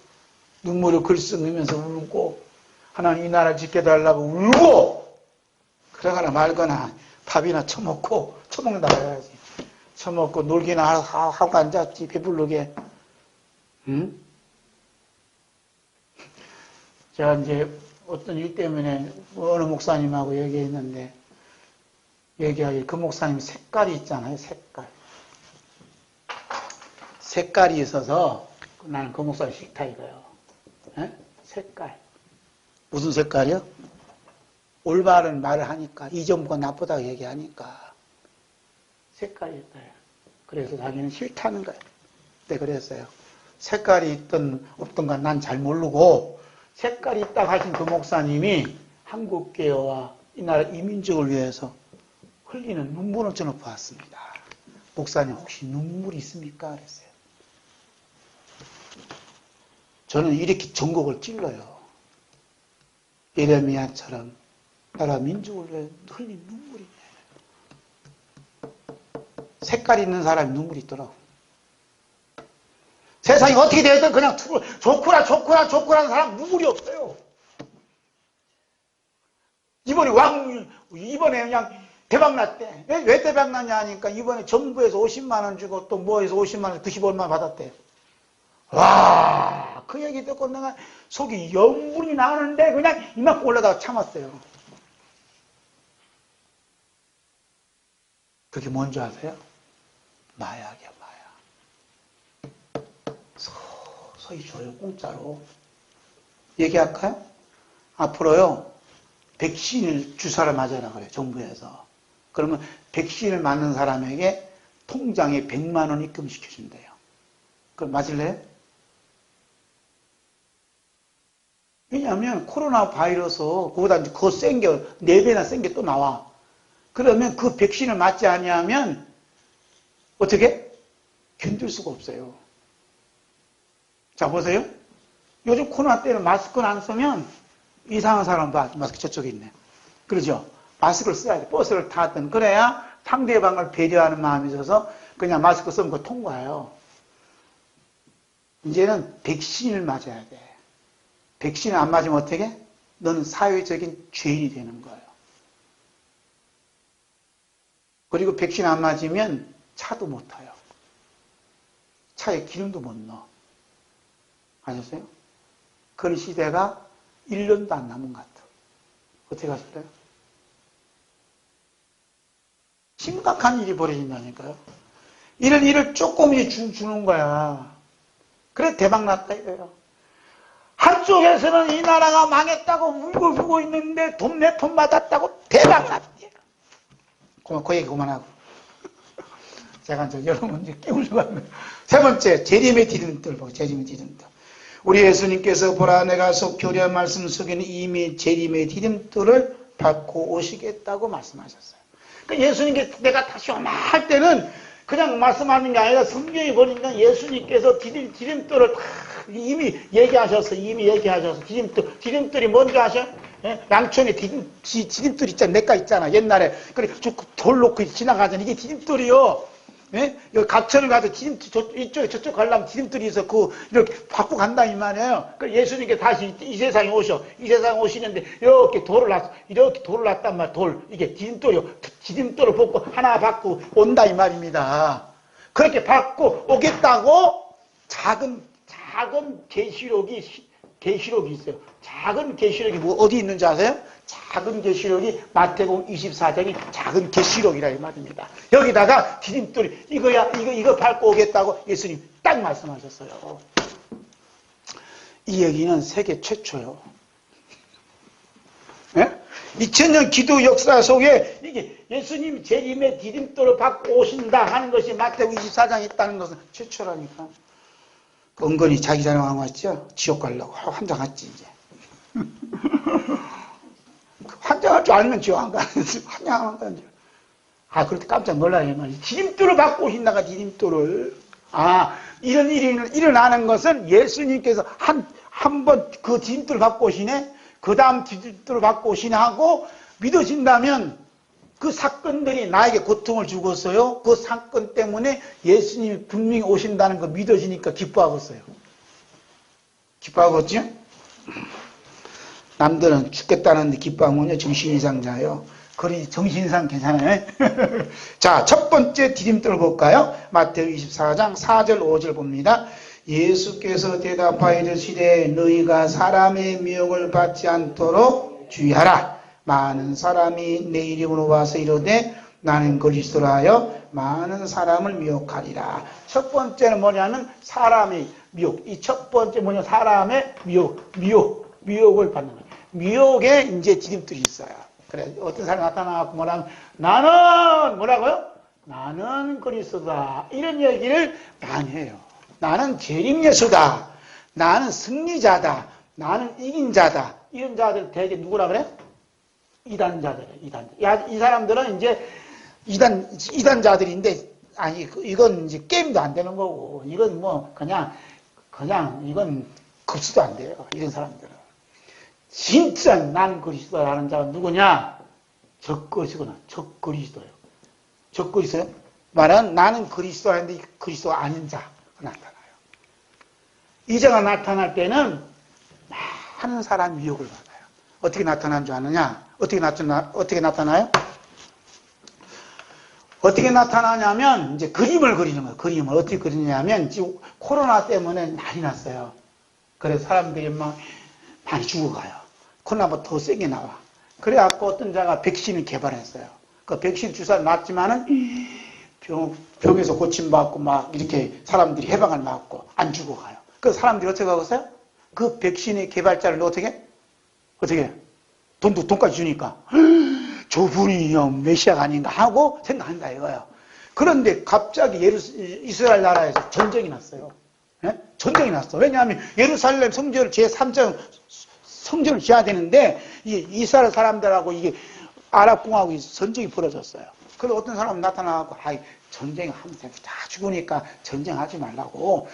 눈물을 글썽이면서 울고 하나님 이 나라 지켜달라고 울고 그러거나 말거나 밥이나 처먹고 처먹는다 해야지. 처먹고 놀기나 하고 앉았지 배부르게. 응? 제가 이제 어떤 일 때문에 어느 목사님하고 얘기했는데 얘기하기 그 목사님 색깔이 있잖아요. 색깔이 있어서 나는 그 목사님 싫다 이거예요. 에? 색깔. 무슨 색깔이요? 올바른 말을 하니까 이 정부가 나쁘다고 얘기하니까 색깔이 있다. 그래서 자기는 싫다는 거예요. 그때 그랬어요. 색깔이 있든 없든가 난 잘 모르고 색깔이 있다고 하신 그 목사님이 한국교회와 이 나라 이민족을 위해서 흘리는 눈물을 저는 보았습니다. 목사님 혹시 눈물이 있습니까? 그랬어요. 저는 이렇게 전곡을 찔러요. 예레미야처럼 나라 민족을 위해 흘린 눈물이 색깔 있는 사람이 눈물이 있더라고. 세상이 어떻게 되든 그냥 좋구나 하는 사람 눈물이 없어요. 이번에 그냥 대박 났대. 왜 대박 났냐 하니까 이번에 정부에서 50만 원 주고 또 뭐에서 50만 원 90얼마 받았대. 와, 그 얘기 듣고 내가 속이 영분이 나오는데 그냥 이만큼 올라다가 참았어요. 그게 뭔지 아세요? 마약이야, 마약. 서서히 줘요, 공짜로. 얘기할까요? 앞으로요, 백신을 주사를 맞아라 그래요, 정부에서. 그러면 백신을 맞는 사람에게 통장에 100만 원 입금시켜준대요. 그럼 맞을래요? 왜냐하면 코로나 바이러스, 그보다 더 센 게, 4배나 센 게 또 나와. 그러면 그 백신을 맞지 아니하면 어떻게? 견딜 수가 없어요. 자, 보세요. 요즘 코로나 때는 마스크를 안 쓰면 이상한 사람 봐. 마스크 저쪽에 있네. 그러죠? 마스크를 써야 돼. 버스를 타든. 그래야 상대방을 배려하는 마음이 있어서 그냥 마스크 쓰면 그거 통과해요. 이제는 백신을 맞아야 돼. 백신을 안 맞으면 어떻게? 너는 사회적인 죄인이 되는 거예요. 그리고 백신 안 맞으면 차도 못 타요. 차에 기름도 못 넣어. 아셨어요? 그런 시대가 1년도 안 남은 것 같아. 어떻게 하실래요? 심각한 일이 벌어진다니까요. 이런 일을 조금씩 주는 거야. 그래 대박 났다 이거예요. 한쪽에서는 이 나라가 망했다고 울고 있는데 돈 몇 푼 받았다고 대박 났대. 그 얘기 그만하고. 제가 이제 여러분 이제 깨우려고 합니다. 세 번째, 재림의 디딤돌 보고, 재림의 디딤돌. 우리 예수님께서 보라 내가 속 교리한 말씀 속에는 이미 재림의 디딤돌을 받고 오시겠다고 말씀하셨어요. 그러니까 예수님께 내가 다시 오마 할 때는 그냥 말씀하는 게 아니라 성경에 보니까 예수님께서 디딤돌을 다 이미 얘기하셔서 디딤돌이 뭔지 아셔? 예? 양촌에 디딤돌 있잖아. 내가 있잖아. 옛날에. 그래, 돌 놓고 지나가잖아. 이게 디딤돌이요. 예? 여기 갑천을 가서 이쪽에 저쪽 가려면 디딤돌이 있어. 이렇게 받고 간다, 이 말이에요. 그 예수님께 다시 이 세상에 오셔. 이 세상에 오시는데, 이렇게 돌을 놨단 말, 이게 디딤돌이요. 디딤돌을 벗고 하나 받고 온다, 이 말입니다. 그렇게 받고 오겠다고 작은 계시록이 계시록이 있어요. 작은 계시록이 뭐 어디 있는지 아세요? 작은 계시록이 마태복음 24장이 작은 계시록이라 이 말입니다. 여기다가 디딤돌이 이거 밟고 오겠다고 예수님 딱 말씀하셨어요. 이 얘기는 세계 최초요. 예? 2000년 기도 역사 속에 이게 예수님 재림의 디딤돌을 받고 오신다 하는 것이 마태복음 24장에 있다는 것은 최초라니까. 은근히 자기 자랑하고 왔죠? 지옥 가려고 환장했지 이제. 환장할 줄 알면 지옥 안 가는 환장하면 가는 줄. 그렇게 깜짝 놀라요. 디딤돌을 받고 오신다가 디딤돌을. 이런 일이 일어나는 것은 예수님께서 한 번 그 디딤돌을 받고 오시네, 그 다음 디딤돌을 받고 오시네 하고 믿어진다면 그 사건들이 나에게 고통을 주고서요, 그 사건 때문에 예수님이 분명히 오신다는 거 믿어지니까 기뻐하겠어요. 기뻐하겠죠? 남들은 죽겠다는데 기뻐하면요, 정신이상자예요. 그러니 정신이상 괜찮아요. 자, 첫 번째 디딤돌 볼까요? 마태복음 24장 4절 5절 봅니다. 예수께서 대답하여 이르시되 너희가 사람의 미혹을 받지 않도록 주의하라. 많은 사람이 내 이름으로 와서 이르되 나는 그리스도라 하여 많은 사람을 미혹하리라. 첫 번째는 뭐냐면 사람의 미혹. 이 첫 번째 뭐냐, 사람의 미혹을 받는 거예요. 미혹에 이제 디딤돌이 있어요. 그래, 어떤 사람이 나타나고 뭐라면 나는 뭐라고요? 나는 그리스도다. 이런 얘기를 많이 해요. 나는 재림 예수다. 나는 승리자다. 나는 이긴 자다. 이런 자들 대개 누구라 그래? 이단자들이에요. 이단자. 이 사람들은 이제 이단자들인데, 이건 이제 게임도 안 되는 거고, 이건 뭐 그냥 이건 급수도 안 돼요. 이런 사람들은. 진짜 나는 그리스도라는 자가 누구냐? 적그리스도구나. 적그리스도예요. 적그리스도요? 말은 나는 그리스도인데 그리스도가 아닌 자가 나타나요. 이 자가 나타날 때는 많은 사람이 미혹을 받아요. 어떻게 나타나는 줄 아느냐? 어떻게 나타나요? 어떻게 나타나냐면, 이제 그림을 그리는 거예요. 그림을. 어떻게 그리냐면, 지금 코로나 때문에 난리 났어요. 그래서 사람들이 막 많이 죽어가요. 코로나보다 더 세게 나와. 그래갖고 어떤 자가 백신을 개발했어요. 그 백신 주사를 놨지만은, 병에서 고침받고 막 이렇게 사람들이 해방을 맞고 안 죽어가요. 그래서 사람들이 어떻게 하겠어요? 그 백신의 개발자를 어떻게 돈까지 주니까 저분이 메시아가 아닌가 하고 생각한다 이거예요. 그런데 갑자기 이스라엘 나라에서 전쟁이 났어요. 예? 전쟁이 났어. 왜냐하면 예루살렘 성전을 제3장 성전을 지어야 되는데 이스라엘 사람들하고 이게 아랍공화국이 전쟁이 벌어졌어요. 그래서 어떤 사람은 나타나고 전쟁하면 다 죽으니까 전쟁하지 말라고,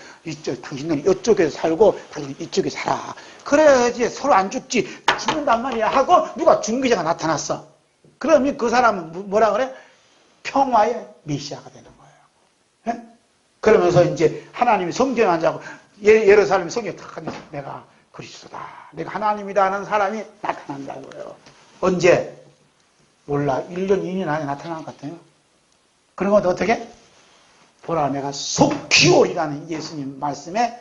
당신은 이쪽에서 살고 당신은 이쪽에 살아. 그래야지 서로 안 죽지. 죽는단 말이야 하고 누가 중기자가 나타났어. 그러면 그 사람은 뭐라 그래? 평화의 메시아가 되는 거예요. 예? 그러면서 이제 하나님이 성전에 앉아고 예루살렘 성전에 탁 앉아서 내가 그리스도다, 내가 하나님이다 하는 사람이 나타난다고요. 언제? 몰라. 1년, 2년 안에 나타나는 것 같아요. 그런 건 어떻게? 보라, 내가 속히 오리라는 예수님 말씀에,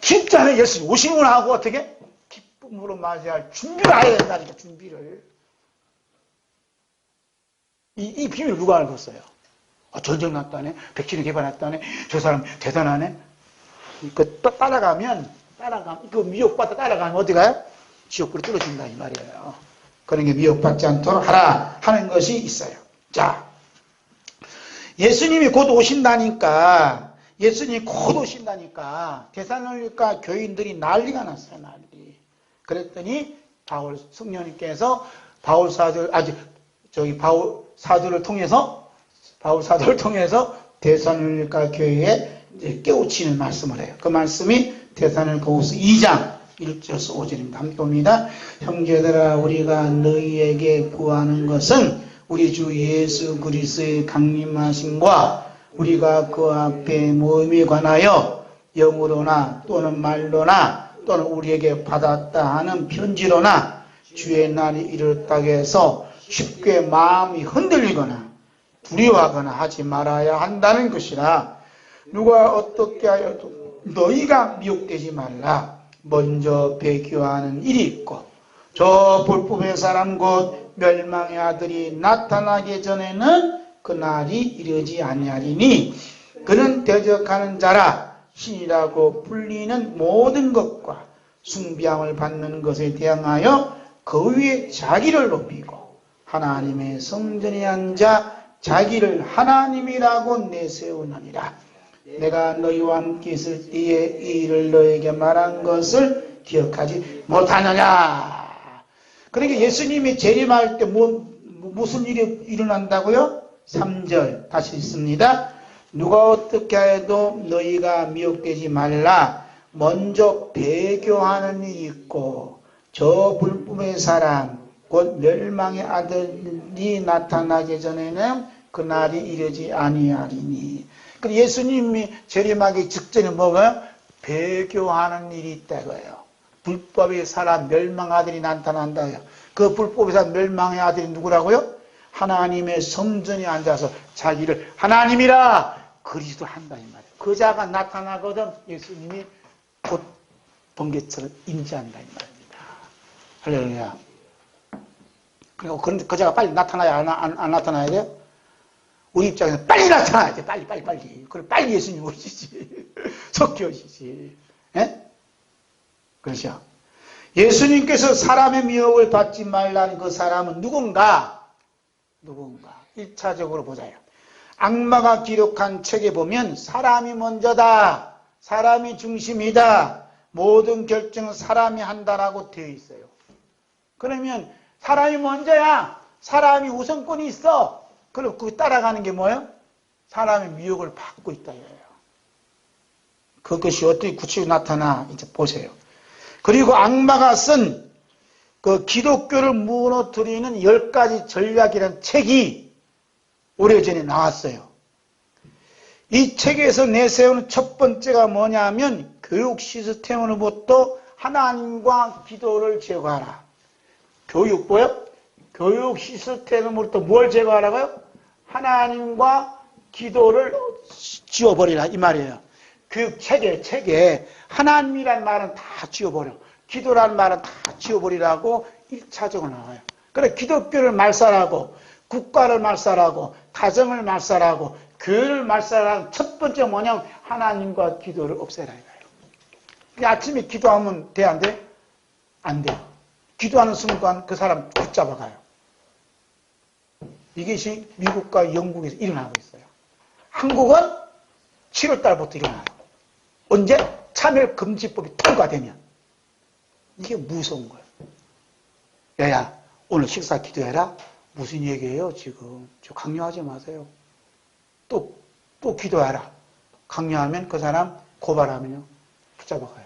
진짜네, 예수님 오시는구나 하고 어떻게? 기쁨으로 맞이할 준비를 해야 된다니까, 준비를. 이 비밀을 누가 알겠어요? 전쟁 났다네, 백신을 개발했다네, 저 사람 대단하네. 따라가면, 그 미혹받다 따라가면 어디 가요? 지옥불에 떨어진다, 이 말이에요. 그런 게 미혹받지 않도록 하라 하는 것이 있어요. 자, 예수님이 곧 오신다니까, 데살로니가 교인들이 난리가 났어요, 난리. 그랬더니 성령님께서 바울 사도를 통해서 데살로니가 교회에 깨우치는 말씀을 해요. 그 말씀이 데살로니가후서 2장 1절에서 5절입니다. 함께 봅니다. 형제들아, 우리가 너희에게 구하는 것은 우리 주 예수 그리스도의 강림하심과 우리가 그 앞에 모임에 관하여 영으로나 또는 말로나 또는 우리에게 받았다 하는 편지로나 주의 날이 이르렀다고 해서 쉽게 마음이 흔들리거나 두려워하거나 하지 말아야 한다는 것이라. 누가 어떻게 하여도 너희가 미혹되지 말라. 먼저 배교하는 일이 있고 저 불법의 사람 곧 멸망의 아들이 나타나기 전에는 그 날이 이르지 아니하리니 그는 대적하는 자라 신이라고 불리는 모든 것과 숭배함을 받는 것에 대항하여 그 위에 자기를 높이고 하나님의 성전에 앉아 자기를 하나님이라고 내세우느니라. 내가 너희와 함께 있을 때에 이 일을 너에게 말한 것을 기억하지 못하느냐. 그러니까 예수님이 재림할 때 무슨 일이 일어난다고요? 3절 다시 읽습니다. 누가 어떻게 해도 너희가 미혹되지 말라. 먼저 배교하는 일이 있고 저 불법의 사람 곧 멸망의 아들이 나타나기 전에는 그 날이 이르지 아니하리니. 예수님이 재림하기 직전에 뭐가요? 배교하는 일이 있다고요. 불법의 사람 멸망 아들이 나타난다고요. 그 불법의 사람 멸망의 아들이 누구라고요? 하나님의 성전에 앉아서 자기를 하나님이라 그리스도 한다 이 말이에요. 그 자가 나타나거든 예수님이 곧 번개처럼 임재한다 이 말입니다. 할렐루야. 그리고 그 자가 빨리 나타나야 안 나타나야 돼요? 우리 입장에서 빨리 나타나야 돼. 빨리. 그럼 빨리 예수님 오시지. 석교시지. 예? 그렇죠. 예수님께서 사람의 미혹을 받지 말라는 그 사람은 누군가? 1차적으로 보자요. 악마가 기록한 책에 보면 사람이 먼저다. 사람이 중심이다. 모든 결정은 사람이 한다라고 되어 있어요. 그러면 사람이 먼저야. 사람이 우선권이 있어. 그럼 그 따라가는 게 뭐예요? 사람의 미혹을 받고 있다 이거예요. 그것이 어떻게 구체적으로 나타나 이제 보세요. 그리고 악마가 쓴 그 기독교를 무너뜨리는 10가지 전략이라는 책이 오래전에 나왔어요. 이 책에서 내세우는 첫 번째가 뭐냐면 교육 시스템으로부터 하나님과 기도를 제거하라. 교육 뭐요? 교육 시스템으로부터 뭘 제거하라고요? 하나님과 기도를 지워버리라 이 말이에요. 교육 책에 하나님이란 말은 다 지워버려. 기도란 말은 다 지워버리라고 1차적으로 나와요. 그래 기독교를 말살하고 국가를 말살하고 가정을 말살하고 교회를 말살하는 첫 번째 뭐냐면 하나님과 기도를 없애라 이거예요. 아침에 기도하면 돼 안 돼? 안 돼. 기도하는 순간 그 사람 붙잡아가요. 이것이 미국과 영국에서 일어나고 있어요. 한국은 7월달부터 일어나요. 언제? 차별금지법이 통과되면. 이게 무서운 거예요. 야야 오늘 식사 기도해라. 무슨 얘기예요 지금? 저 강요하지 마세요. 또 기도하라. 강요하면 그 사람 고발하면요 붙잡아가요.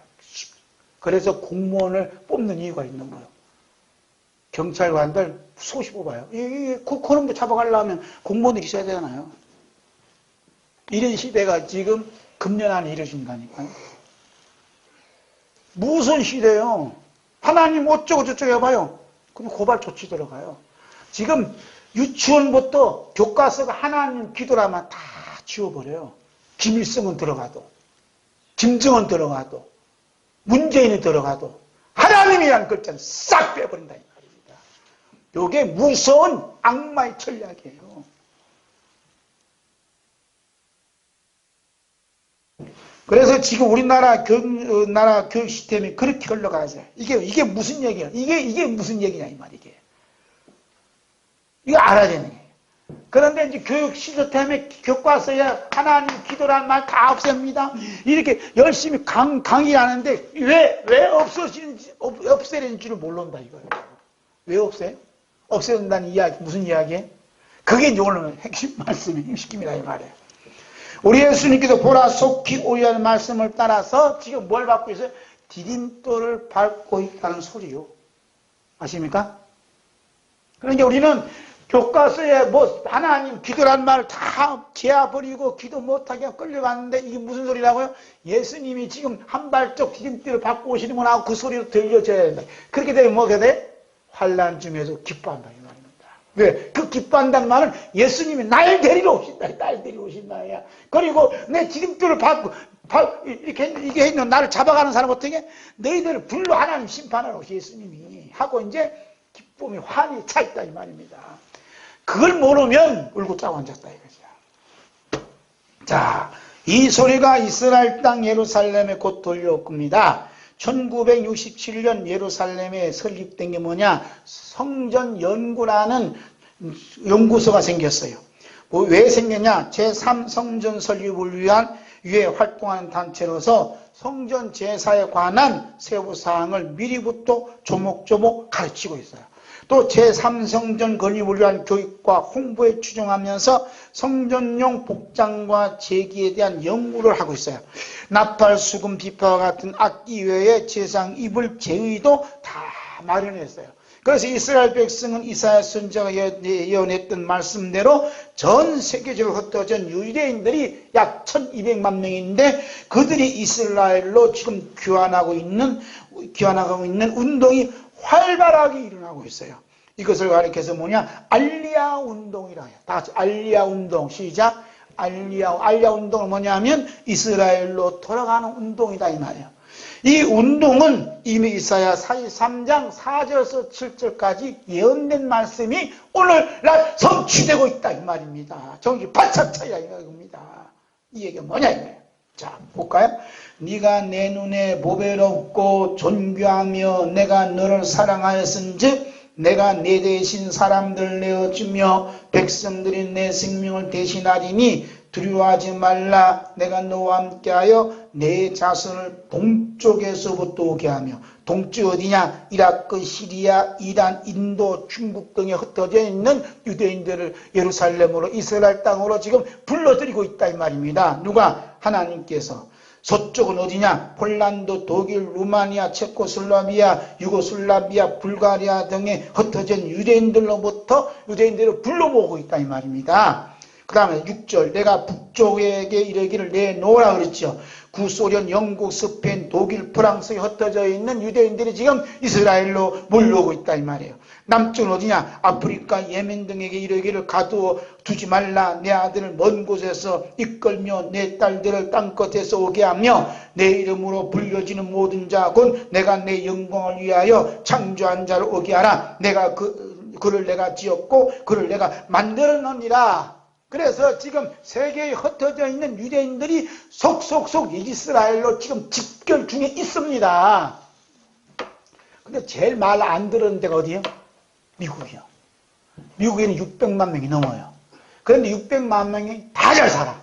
그래서 공무원을 뽑는 이유가 있는 거예요. 경찰관들 수없이 뽑아요. 그놈도 잡아가려면 공무원들이 있어야 되잖아요. 이런 시대가 지금 금년 안에 이루어진다니까요. 무슨 시대예요. 하나님 어쩌고 저쩌고 해봐요. 그럼 고발 조치 들어가요. 지금 유치원부터 교과서가 하나님 기도라면 다 지워버려요. 김일성은 들어가도 김정은 들어가도 문재인이 들어가도 하나님이라는 글자는 싹 빼버린다 이 말입니다. 이게 무서운 악마의 전략이에요. 그래서 지금 우리나라 교육 시스템이 그렇게 흘러가죠. 이게 무슨 얘기야? 이게 무슨 얘기냐 이 말이게. 이거 알아야 되는 거예요. 그런데 이제 교육 시스템의 교과서에 하나님 기도라는 말 다 없앱니다. 이렇게 열심히 강의하는데 왜 없애는지를 모른다 이거예요. 왜 없애? 없애는다는 이야기 무슨 이야기예요? 그게 이제 오늘 핵심 말씀의 핵심이라 이 말이에요. 우리 예수님께서 보라 속히 오리라는 말씀을 따라서 지금 뭘 받고 있어요? 디딤돌을 밟고 있다는 소리요. 아십니까? 그러니까 우리는 교과서에 하나님 기도란 말을 다 제어버리고 기도 못하게 끌려갔는데 이게 무슨 소리라고요? 예수님이 지금 한 발짝 디딤돌을 밟고 오시는구나 하고 그 소리로 들려줘야 된다. 그렇게 되면 뭐가 돼? 환난 중에도 기뻐한다 이 말입니다. 왜? 그 기뻐한다는 말은 예수님이 날 데리러 오신다. 날 데리러 오신다야. 그리고 내 지름길을 밟고, 이게 있는 나를 잡아가는 사람 어떻게? 너희들을 불러 하나님 심판하러 오시 예수님이 하고 이제 기쁨이 환히 차 있다 이 말입니다. 그걸 모르면 울고 짜고 앉았다 이거죠. 자, 이 소리가 이스라엘 땅 예루살렘에 곧 들려올 겁니다. 1967년 예루살렘에 설립된 게 뭐냐? 성전연구라는 연구소가 생겼어요. 왜 생겼냐? 제3성전 설립을 위해 활동하는 단체로서 성전 제사에 관한 세부사항을 미리부터 조목조목 가르치고 있어요. 또 제3성전 건립을 위한 교육과 홍보에 추종하면서 성전용 복장과 제기에 대한 연구를 하고 있어요. 나팔, 수금, 비파와 같은 악기 외에 제상 입을 제의도 다 마련했어요. 그래서 이스라엘 백성은 이사야 선지자가 예언했던 말씀대로 전 세계적으로 흩어진 유대인들이 약 1200만 명인데 그들이 이스라엘로 지금 귀환하고 있는 운동이 활발하게 일어나고 있어요. 이것을 가리켜서 뭐냐? 알리야 운동이라 해요. 다 같이 알리야 운동. 시작. 알리야 운동은 뭐냐면 이스라엘로 돌아가는 운동이다 이 말이에요. 이 운동은 이미 이사야 43장 4절에서 7절까지 예언된 말씀이 오늘날 성취되고 있다 이 말입니다. 정신 바짝 차이라 이겁니다. 이 얘기가 뭐냐 이거예요. 자, 볼까요? 네가 내 눈에 보배롭고 존귀하며 내가 너를 사랑하였은즉 내가 내 대신 사람들 내어주며 백성들이 내 생명을 대신하리니 두려워하지 말라. 내가 너와 함께하여 내 자손을 동쪽에서부터 오게 하며. 동쪽 어디냐? 이라크, 시리아, 이란, 인도, 중국 등에 흩어져 있는 유대인들을 예루살렘으로 이스라엘 땅으로 지금 불러들이고 있다 이 말입니다. 누가? 하나님께서. 서쪽은 어디냐? 폴란드, 독일, 루마니아, 체코슬라비아, 유고슬라비아, 불가리아 등에 흩어진 유대인들로부터 유대인들을 불러모으고 있다 이 말입니다. 그 다음에 6절 내가 북쪽에게 이르기를 내놓으라 그랬죠. 구소련, 영국, 스페인, 독일, 프랑스에 흩어져 있는 유대인들이 지금 이스라엘로 몰려오고 있다 이 말이에요. 남쪽은 어디냐? 아프리카, 예멘 등에게 이르기를 가두어 두지 말라. 내 아들을 먼 곳에서 이끌며 내 딸들을 땅끝에서 오게 하며 내 이름으로 불려지는 모든 자 곧 내가 내 영광을 위하여 창조한 자를 오게 하라. 내가 그를 내가 지었고 그를 내가 만들었느니라. 그래서 지금 세계에 흩어져 있는 유대인들이 속속속 이스라엘로 지금 집결 중에 있습니다. 근데 제일 말 안 들은 데가 어디예요? 미국이요. 미국에는 600만 명이 넘어요. 그런데 600만 명이 다 잘 살아.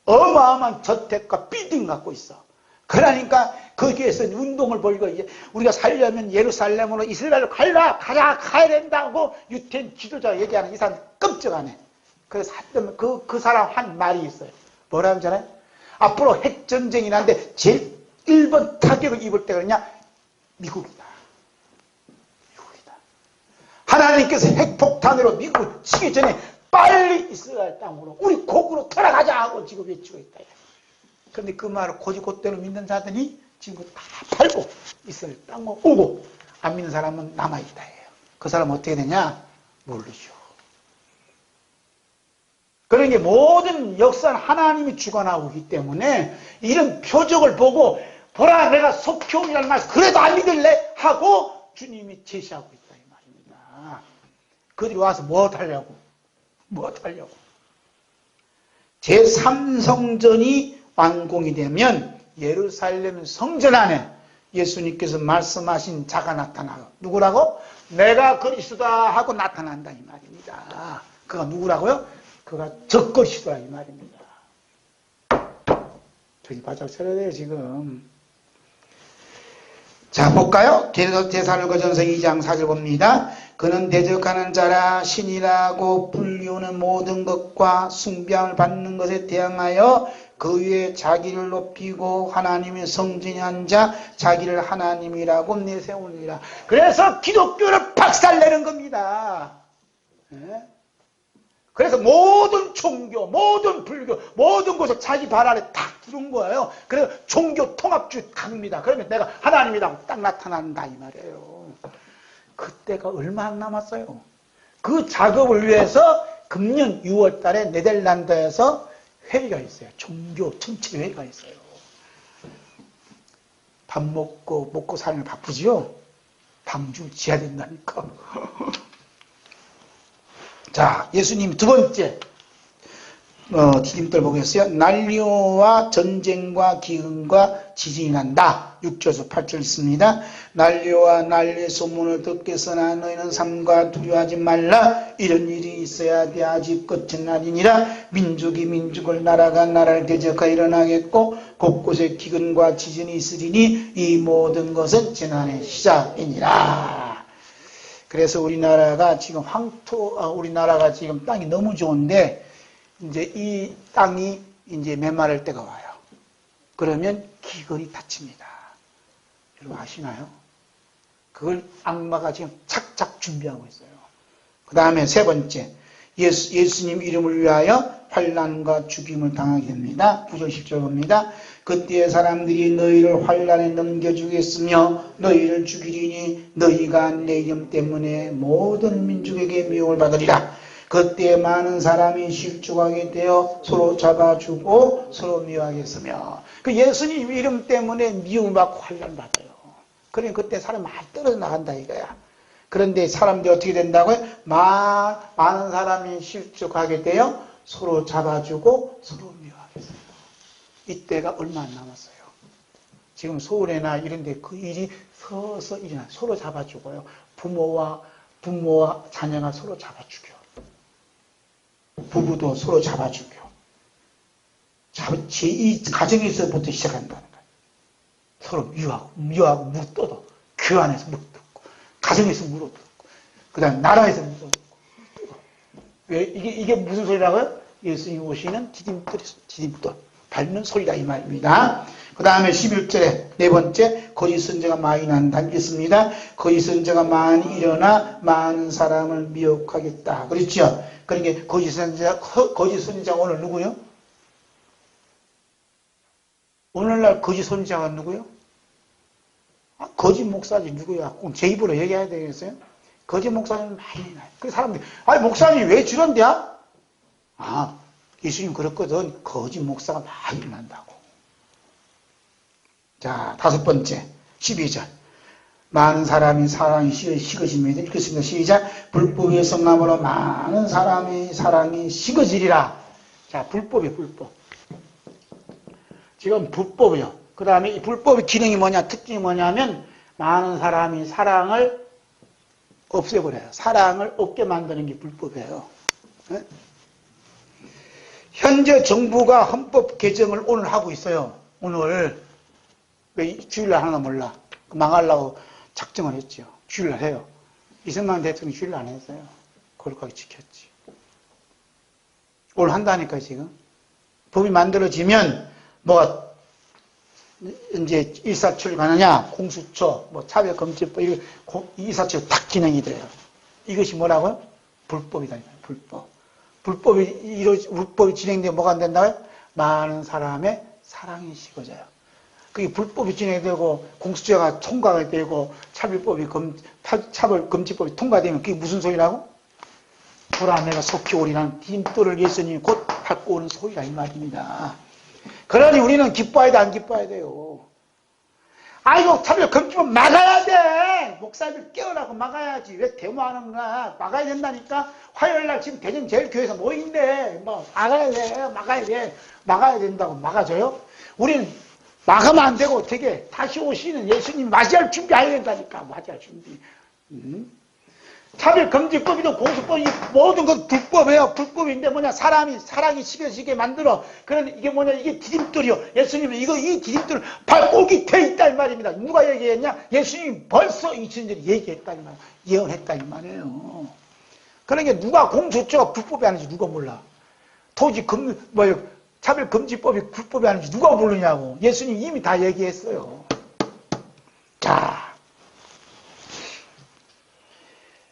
어마어마한 저택과 빌딩 갖고 있어. 그러니까 거기에서 운동을 벌이고 이제 우리가 살려면 예루살렘으로 이스라엘로 가야 된다고 유태인 지도자가 얘기하는 이 사람 끔찍 안 해. 그래서 그 사람 한 말이 있어요. 뭐라고 하잖아요? 앞으로 핵전쟁이 나는데 제일 1번 타격을 입을 때가 그냥 미국이다. 미국이다. 하나님께서 핵폭탄으로 미국을 치기 전에 빨리 이스라엘 땅으로 우리 곡으로 돌아가자 하고 지금 외치고 있다. 그런데 그 말을 고지고대로 믿는 자들이 지금 다 팔고 이스라엘 땅으로 오고 안 믿는 사람은 남아있다. 그 사람은 어떻게 되냐? 모르죠. 그러니까 모든 역사는 하나님이 주관하고 있기 때문에 이런 표적을 보고 보라 내가 속효이라는 말 그래도 안 믿을래? 하고 주님이 제시하고 있다 이 말입니다. 그들이 와서 뭐 하려고? 제3성전이 완공이 되면 예루살렘 성전 안에 예수님께서 말씀하신 자가 나타나고 누구라고? 내가 그리스도다 하고 나타난다 이 말입니다. 그가 누구라고요? 그가 적것이다 이 말입니다. 저기 바짝 쳐야 돼요 지금. 자 볼까요? 데살로니가전서 2장 4절 봅니다. 그는 대적하는 자라 신이라고 불리우는 모든 것과 숭배함을 받는 것에 대항하여 그 위에 자기를 높이고 하나님의 성전이 한 자 자기를 하나님이라고 내세우느니라. 그래서 기독교를 박살내는 겁니다. 네? 그래서 모든 종교, 모든 불교, 모든 곳에 자기 발 아래 딱 들은 거예요. 그래서 종교 통합주의 갑니다. 그러면 내가 하나님이라고 딱 나타난다 이 말이에요. 그때가 얼마 안 남았어요. 그 작업을 위해서 금년 6월 달에 네덜란드에서 회의가 있어요. 종교 전체 회의가 있어요. 밥 먹고 사는 게 바쁘지요? 방주 지어야 된다니까. 자, 예수님 두 번째 디딤돌 보겠어요. 난리와 전쟁과 기근과 지진이 난다. 6절에서 8절 있습니다. 난리와 난리의 소문을 듣겠으나 너희는 삼가 두려워하지 말라. 이런 일이 있어야 돼. 아직 끝은 아니니라. 민족이 민족을 나라가 나라를 대적하여 일어나겠고 곳곳에 기근과 지진이 있으리니 이 모든 것은 재난의 시작이니라. 그래서 우리나라가 지금 우리나라가 지금 땅이 너무 좋은데 이제 이 땅이 이제 메마를 때가 와요. 그러면 기근이 닫힙니다. 여러분 아시나요? 그걸 악마가 지금 착착 준비하고 있어요. 그 다음에 세 번째, 예수님 이름을 위하여 환난과 죽임을 당하게 됩니다. 9절 10절 봅니다. 그때의 사람들이 너희를 환난에 넘겨주겠으며 너희를 죽이리니 너희가 내 이름 때문에 모든 민족에게 미움을 받으리라. 그때 많은 사람이 실족하게 되어 서로 잡아주고 서로 미워하겠으며, 그 예수님 이름 때문에 미움을 받고 환난 받아요. 그러니까 그때 사람 많이 떨어져 나간다 이거야. 그런데 사람들이 어떻게 된다고요? 많은 사람이 실족하게 되어 서로 잡아주고 서로 미워하겠어요. 이때가 얼마 안 남았어요. 지금 서울에나 이런 데 그 일이 서서 일어나. 서로 잡아주고요. 부모와 자녀가 서로 잡아주고, 부부도 서로 잡아주고, 이 가정에서부터 시작한다는 거예요. 서로 미워하고 물어뜯어. 교환해서 물어뜯고, 가정에서 물어뜯고, 그 다음에 나라에서 물어뜯고. 왜? 이게 무슨 소리라고요? 예수님 오시는 디딤돌 밟는 소리다 이 말입니다. 그 다음에 11절에 네 번째, 거짓 선지자가 많이 난다 있습니다. 거짓 선지자가 많이 일어나 많은 사람을 미혹하겠다. 그렇죠? 그러니까 거짓 선지자 오늘 누구요? 오늘날 거짓 선지자가 누구요? 거짓 목사지 누구야? 꼭 제 입으로 얘기해야 되겠어요? 거짓 목사님 많이 나요. 그 사람들이 목사님 왜 저런데야? 예수님 그랬거든. 거짓 목사가 많이 일어난다고. 자, 다섯 번째 12절. 많은 사람이 사랑이 식어집니다. 읽겠습니다. 시작. 불법의 성함으로 많은 사람이 사랑이 식어지리라. 자, 불법. 지금 불법이요. 그 다음에 이 불법의 기능이 뭐냐, 특징이 뭐냐면 많은 사람이 사랑을 없애버려요. 사랑을 없게 만드는 게 불법이에요. 네? 현재 정부가 헌법 개정을 오늘 하고 있어요. 오늘. 왜 주일날 하나 몰라. 망하려고 작정을 했죠. 주일날 해요. 이승만 대통령이 주일날 안 했어요. 거기까지 지켰지. 오늘 한다니까 지금. 법이 만들어지면 뭐가 이제 일사천리 가느냐, 공수처, 차별금지법, 이사처리 딱 진행이 돼요. 이것이 뭐라고요? 불법이다. 불법. 불법이 진행되면 뭐가 안 된다고요? 많은 사람의 사랑이 식어져요. 그게 불법이 진행되고 공수처가 통과가 되고 차별금지법이 통과되면 그게 무슨 소리라고? 보라 내가 속히 오리라는 디딤돌을 예수님이 곧 밟고 오는 소리라 이 말입니다. 그러니 우리는 기뻐야 돼, 안 기뻐야 돼요? 차별금지법 막아야 돼! 목사님들 깨어나고 막아야지. 왜 데모하는 거야? 막아야 된다니까? 화요일날 지금 대전 제일교회에서 모인대. 막아야 된다고 막아줘요? 우리는 막으면 안 되고 어떻게 다시 오시는 예수님 맞이할 준비해야 된다니까. 맞이할 준비. 차별금지법이든 공수법이 모든 건 불법이에요. 불법인데 사랑이 식어지게 만들어. 그런데 이게 이게 디딤돌이요. 예수님은 이 디딤돌을 밟고 오게 돼 있다 이 말입니다. 누가 얘기했냐? 예수님이 벌써 2000년 전에 얘기했다 이 말이에요. 예언했다 이 말이에요. 그러니까 누가 공수처가 불법이 아닌지 누가 몰라. 토지 차별금지법이 불법이 아닌지 누가 모르냐고. 예수님 이미 다 얘기했어요. 자,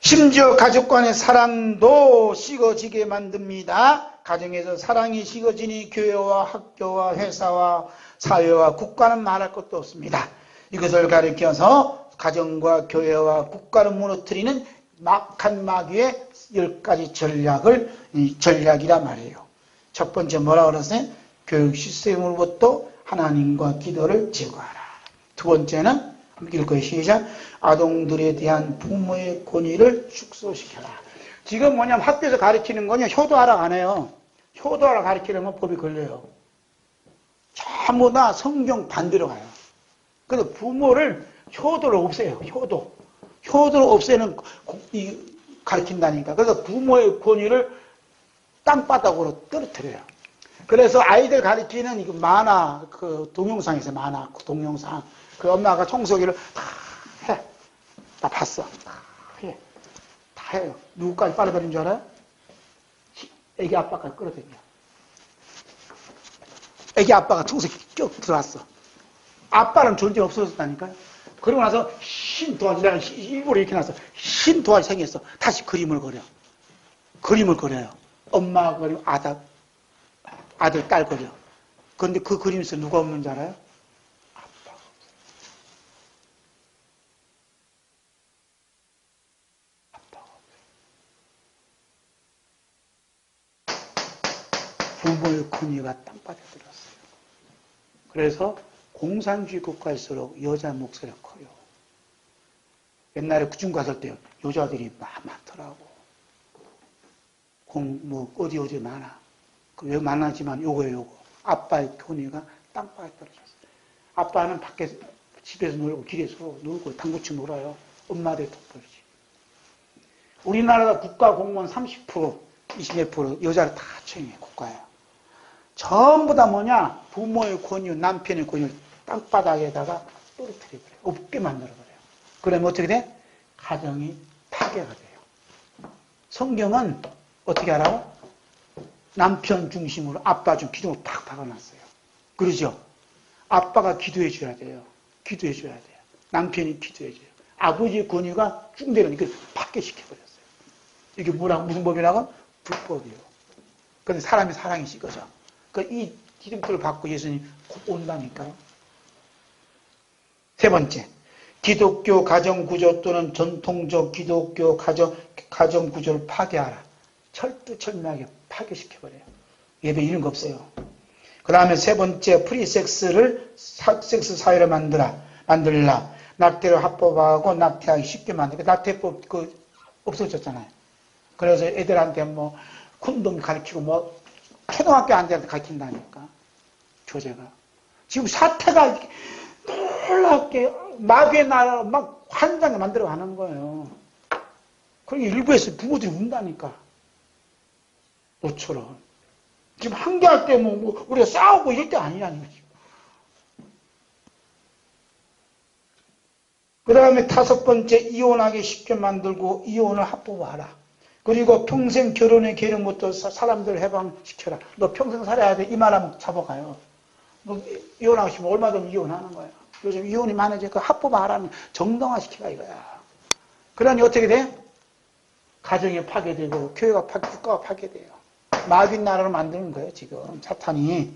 심지어 가족 간의 사랑도 식어지게 만듭니다. 가정에서 사랑이 식어지니 교회와 학교와 회사와 사회와 국가는 말할 것도 없습니다. 이것을 가리켜서 가정과 교회와 국가를 무너뜨리는 막한 마귀의 10가지 전략이라 말이에요. 첫 번째 뭐라 그러세요? 교육 시스템으로부터 하나님과 기도를 제거하라. 두 번째는 읽을 시작. 아동들에 대한 부모의 권위를 축소시켜라. 지금 뭐냐면 학교에서 가르치는 거냐 효도하라 안 해요. 효도하라 가르치려면 법이 걸려요. 전부 다 성경 반대로 가요. 그래서 부모를 효도를 없애요. 효도를 없애는 가르친다니까. 그래서 부모의 권위를 땅바닥으로 떨어뜨려요. 그래서 아이들 가르치는 이 만화, 그 동영상에서 만화, 그 동영상. 그 엄마가 청소기를 다 해. 다 봤어. 다 해. 다 해요. 누구까지 빨아들인 줄 알아요? 애기 아빠까지 끌어들여. 애기 아빠가 청소기 쭉 들어왔어. 아빠는 존재 없어졌다니까요. 그러고 나서 흰 도화지, 내가 일부러 이렇게 놨어. 흰 도화지 생겼어. 다시 그림을 그려. 그림을 그려요. 엄마가 그리고 아들, 딸 그려. 그런데 그 그림에서 누가 없는 줄 알아요? 아빠가. 아빠가. 부모의 권위가 땅바닥에 들었어요. 그래서 공산주의 국가일수록 여자 목소리가 커요. 옛날에 구중 갔을 때 여자들이 많더라고. 어디 많아. 왜 많아지만 요거. 아빠의 권위가 땅바닥에 떨어졌어요. 아빠는 밖에서, 집에서 놀고, 길에서 놀고, 당구치 놀아요. 엄마들이 돋보이지. 우리나라 국가 공무원 30%, 20몇 프로 여자를 다 채용해, 국가에. 전부 다 뭐냐? 부모의 권위, 남편의 권위를 땅바닥에다가 떨어뜨려버려요. 없게 만들어버려요. 그러면 어떻게 돼? 가정이 파괴가 돼요. 성경은 어떻게 알아요? 남편 중심으로 아빠 중 기둥을 팍 박아놨어요. 그러죠? 아빠가 기도해 줘야 돼요. 기도해 줘야 돼요. 남편이 기도해 줘요. 아버지의 권위가 쭉 내려오니까 파괴시켜버렸어요. 이게 무슨 법이라고? 불법이에요. 그런데 사람이 사랑이 식어져. 이 기름들을 받고 예수님 곧 온다니까요. 세 번째, 기독교 가정구조 또는 전통적 기독교 가정구조를 파괴하라. 철두철미하게 파괴시켜버려요. 예배 이런 거 없어요. 그 다음에 세 번째, 프리섹스를 섹스 사회로 만들라. 낙태를 합법화하고 낙태하기 쉽게 만들고, 낙태법 없어졌잖아요. 그래서 애들한테 콘돔 가르치고 초등학교 안들한테 가르친다니까. 교재가. 지금 사태가 놀랍게 마귀의 나라로 막 환장을 만들어 가는 거예요. 그러니까 일부에서 부모들이 운다니까. 너처럼. 지금 한계할 때 우리가 싸우고 이럴 때 아니라니까. 그 다음에 다섯 번째, 이혼하기 쉽게 만들고 이혼을 합법화하라. 그리고 평생 결혼의 계름부터 사람들 해방시켜라. 너 평생 살아야 돼. 이 말하면 잡아가요. 너 이혼하고 싶으면 얼마든지 이혼하는 거야. 요즘 이혼이 많아지니까 합법화하라는 정당화시키라 이거야. 그러니 어떻게 돼? 가정이 파괴되고 교회가 국가가 파괴돼요. 마귀 나라로 만드는 거예요. 지금 사탄이.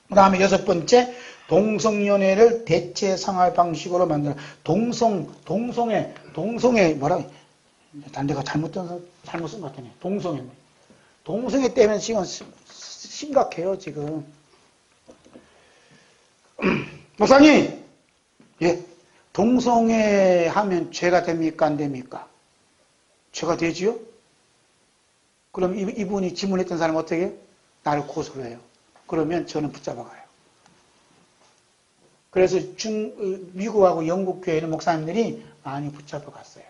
그 다음에 여섯 번째, 동성연애를 대체 생활 방식으로 만들어. 동성애 뭐라고? 난 내가 잘못 쓴 것 같네. 동성애 때문에 지금 심각해요, 지금. 목사님, 예, 동성애 하면 죄가 됩니까, 안 됩니까? 죄가 되지요? 그럼 이분이 질문했던 사람은 어떻게 해요? 나를 고소를 해요. 그러면 저는 붙잡아가요. 그래서 미국하고 영국 교회는 목사님들이 많이 붙잡아갔어요.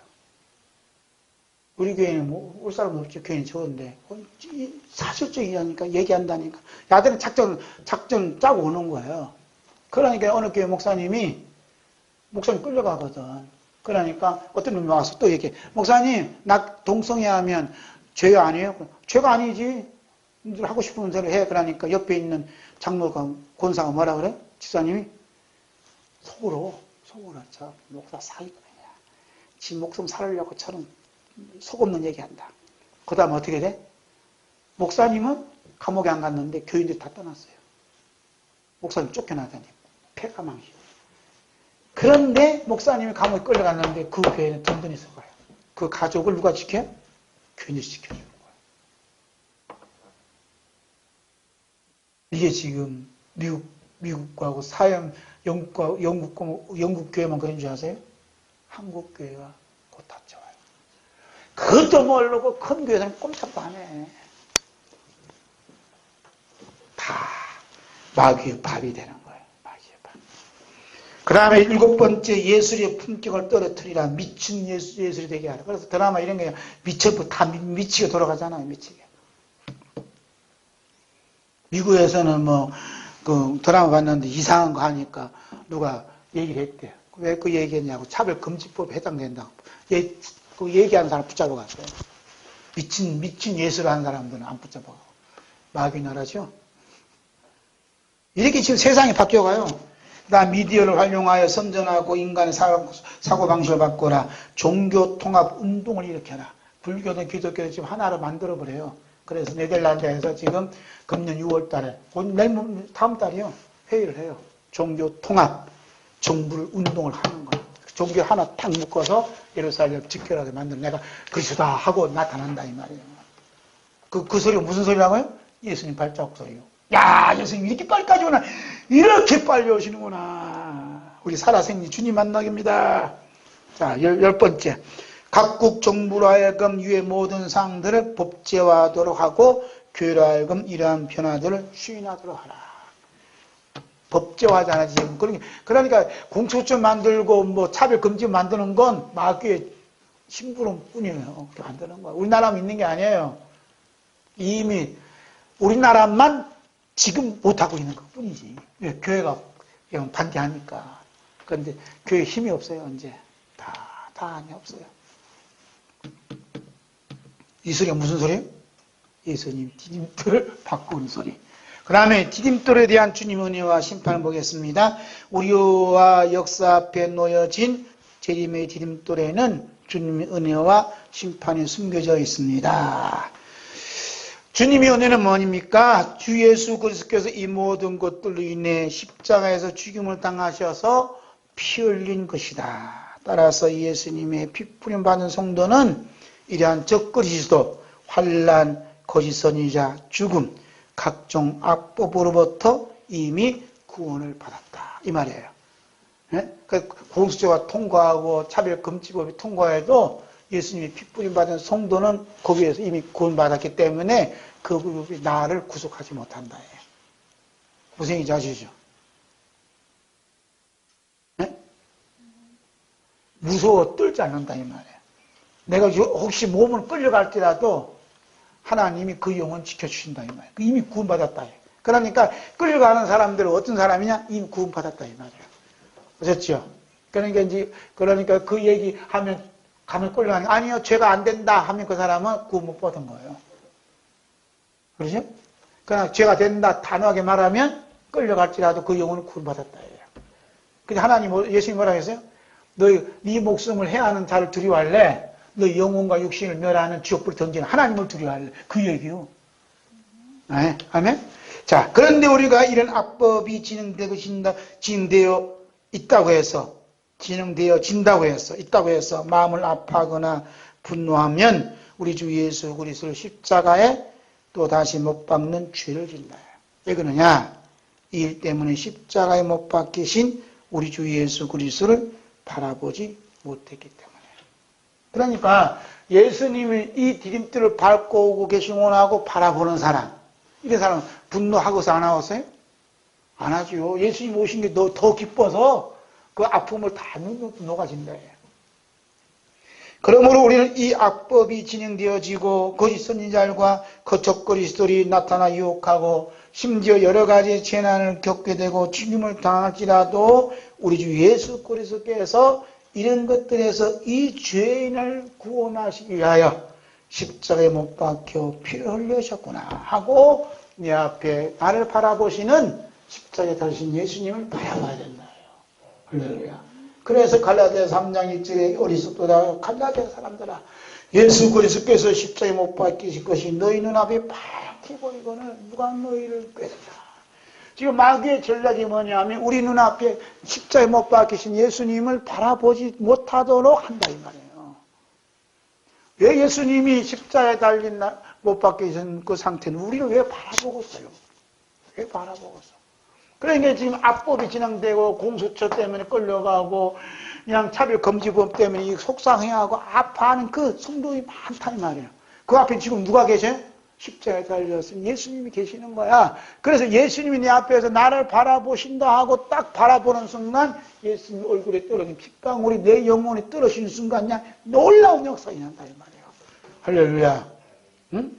우리 교회는 올 사람은 없죠. 교회는 적은데. 사실적이라니까, 얘기한다니까. 야들은 작전 짜고 오는 거예요. 그러니까 어느 교회 목사님 끌려가거든. 그러니까 어떤 놈이 와서 또 얘기해. 목사님, 나 동성애 하면 죄가 아니에요? 죄가 아니지. 너희들 하고 싶은 대로 해. 그러니까 옆에 있는 장로가, 권사가 뭐라 그래? 집사님이 속으로 저 목사 사기꾼이야. 지 목숨 살으려고 저는 속 없는 얘기한다. 그 다음에 어떻게 돼? 목사님은 감옥에 안 갔는데 교인들이 다 떠났어요. 목사님 쫓겨나다니. 폐가망신. 그런데 목사님이 감옥에 끌려갔는데 그 교회는 든든히 서가요. 그 가족을 누가 지켜? 괜히 지켜주는 거야. 이게 지금 미국하고 영국 교회만 그런 줄 아세요? 한국 교회가 곧 닫혀와요. 그것도 모르고 큰 교회는 꼼짝도 안 해. 다 마귀의 밥이 되는 거예요. 마귀의 밥. 그 다음에 7번째, 예술의 품격을 떨어뜨리라. 미친 예술이 되게 하라. 그래서 드라마 이런 게 다 미치게 돌아가잖아요. 미치게. 미국에서는 그 드라마 봤는데 이상한 거 하니까 누가 얘기를 했대요. 왜 그 얘기했냐고. 차별금지법에 해당된다고. 그 얘기하는 사람 붙잡아 갔어요. 미친 예술을 하는 사람들은 안 붙잡아 가고. 마귀 나라죠. 이렇게 지금 세상이 바뀌어가요. 그다음 미디어를 활용하여 선전하고 인간의 사고방식을 바꿔라. 종교통합 운동을 일으켜라. 불교든 기독교든 지금 하나로 만들어버려요. 그래서 네덜란드에서 지금 금년 6월 달에, 다음 달이요. 회의를 해요. 종교통합, 정부를 운동을 하는 거예요. 종교 하나 딱 묶어서 예루살렘 직결하게 만들어 내가 그리스도다 하고 나타난다 이 말이에요. 그 소리가 무슨 소리라고요? 예수님 발자국 소리요. 야, 예수님 이렇게 빨리까지 오나? 이렇게 빨리 오시는구나. 우리 살아생리 주님 만나기입니다. 자, 10번째. 각국 정부로 하여금 위의 모든 사항들을 법제화하도록 하고 교회로 하여금 이러한 변화들을 추인하도록 하라. 법제화하잖아 지금. 그러니까 공소장 만들고 차별금지 만드는 건 마귀의 심부름뿐이에요. 만드는 거야. 우리나라만 있는 게 아니에요. 이미 우리나라만 지금 못하고 있는 것 뿐이지. 교회가 그냥 반대하니까. 그런데 교회 힘이 없어요, 이제. 다 힘이 없어요. 이 소리가 무슨 소리예요? 예수님 디딤돌을 바꾸는 소리. 그 다음에 디딤돌에 대한 주님의 은혜와 심판을 보겠습니다. 우리와 역사 앞에 놓여진 재림의 디딤돌에는 주님의 은혜와 심판이 숨겨져 있습니다. 주님의 은혜는 뭐입니까? 주 예수 그리스도께서 이 모든 것들로 인해 십자가에서 죽임을 당하셔서 피 흘린 것이다. 따라서 예수님의 피 뿌림 받은 성도는 이러한 적그리스도, 환난, 거짓 선지자, 죽음, 각종 악법으로부터 이미 구원을 받았다. 이 말이에요. 네? 공수처가 통과하고 차별금지법이 통과해도 예수님이 피 뿌림 받은 성도는 거기에서 이미 구원받았기 때문에 그 법이 나를 구속하지 못한다. 무슨 얘기인지 아시죠? 네? 무서워 떨지 않는다 이 말이에요. 내가 혹시 몸을 끌려갈지라도 하나님이 그 영혼 지켜주신다 이 말이에요. 이미 구원받았다. 그러니까 끌려가는 사람들은 어떤 사람이냐? 이미 구원받았다 이 말이에요. 아셨죠? 그러니까 그 얘기하면 가면 끌려가니 아니요 죄가 안 된다 하면 그 사람은 구원 못 받은 거예요. 그러죠? 그러나 죄가 된다 단호하게 말하면 끌려갈지라도 그 영혼은 구원받았다. 근데 하나님, 예수님 뭐라고 했어요? 네 목숨을 해하는 자를 두려워할래? 너 영혼과 육신을 멸하는 지옥불 던지는 하나님을 두려워할래? 그 얘기요. 네, 아멘? 자, 그런데 우리가 이런 악법이 진행되어 있다고 해서 있다고 해서 마음을 아파하거나 분노하면 우리 주 예수 그리스도를 십자가에 또 다시 못 박는 죄를 짓나요? 왜 그러냐? 이 일 때문에 십자가에 못 박히신 우리 주 예수 그리스도를 바라보지 못했기 때문에. 그러니까 예수님이 이 디딤돌을 밟고 오고 계시곤하고 바라보는 사람, 이런 사람은 분노하고서 안 하었어요? 안 하죠. 예수님 오신 게 더 기뻐서 그 아픔을 다 녹아진다. 그러므로 우리는 이 악법이 진행되어지고 거짓 선지자들과 거짓 그리스도들이 나타나 유혹하고 심지어 여러 가지 재난을 겪게 되고 죽임을 당할지라도 우리 주 예수 그리스도께서 이런 것들에서 이 죄인을 구원하시기 위하여 십자가에 못 박혀 피를 흘리셨구나 하고 내 앞에 나를 바라보시는 십자가에 달리신 예수님을 바라봐야 된다. 할렐루야. 그래서 갈라디아서 3장 1절에 어리석도다 갈라디아 사람들아 예수 그리스도께서 십자가에 못 박히실 것이 너희 눈앞에 밝히 보이거늘 누가 너희를 꾀더라. 지금 마귀의 전략이 뭐냐면 우리 눈앞에 십자가에 못 박히신 예수님을 바라보지 못하도록 한다 이 말이에요. 왜 예수님이 십자가에 달린 못 박히신 그 상태는 우리를 왜 바라보고 있어요? 왜 바라보고 있어? 그러니까 지금 압법이 진행되고 공수처 때문에 끌려가고 그냥 차별금지법 때문에 속상해하고 아파하는 그 성도들이 많다 이 말이에요. 그 앞에 지금 누가 계셔요? 십자가에 달렸으니 예수님이 계시는 거야. 그래서 예수님이 내 앞에서 나를 바라보신다 하고 딱 바라보는 순간 예수님 얼굴에 떨어진 핏방울이 내 영혼에 떨어지는 순간 그냥 놀라운 역사가 난다 이 말이에요. 할렐루야. 응?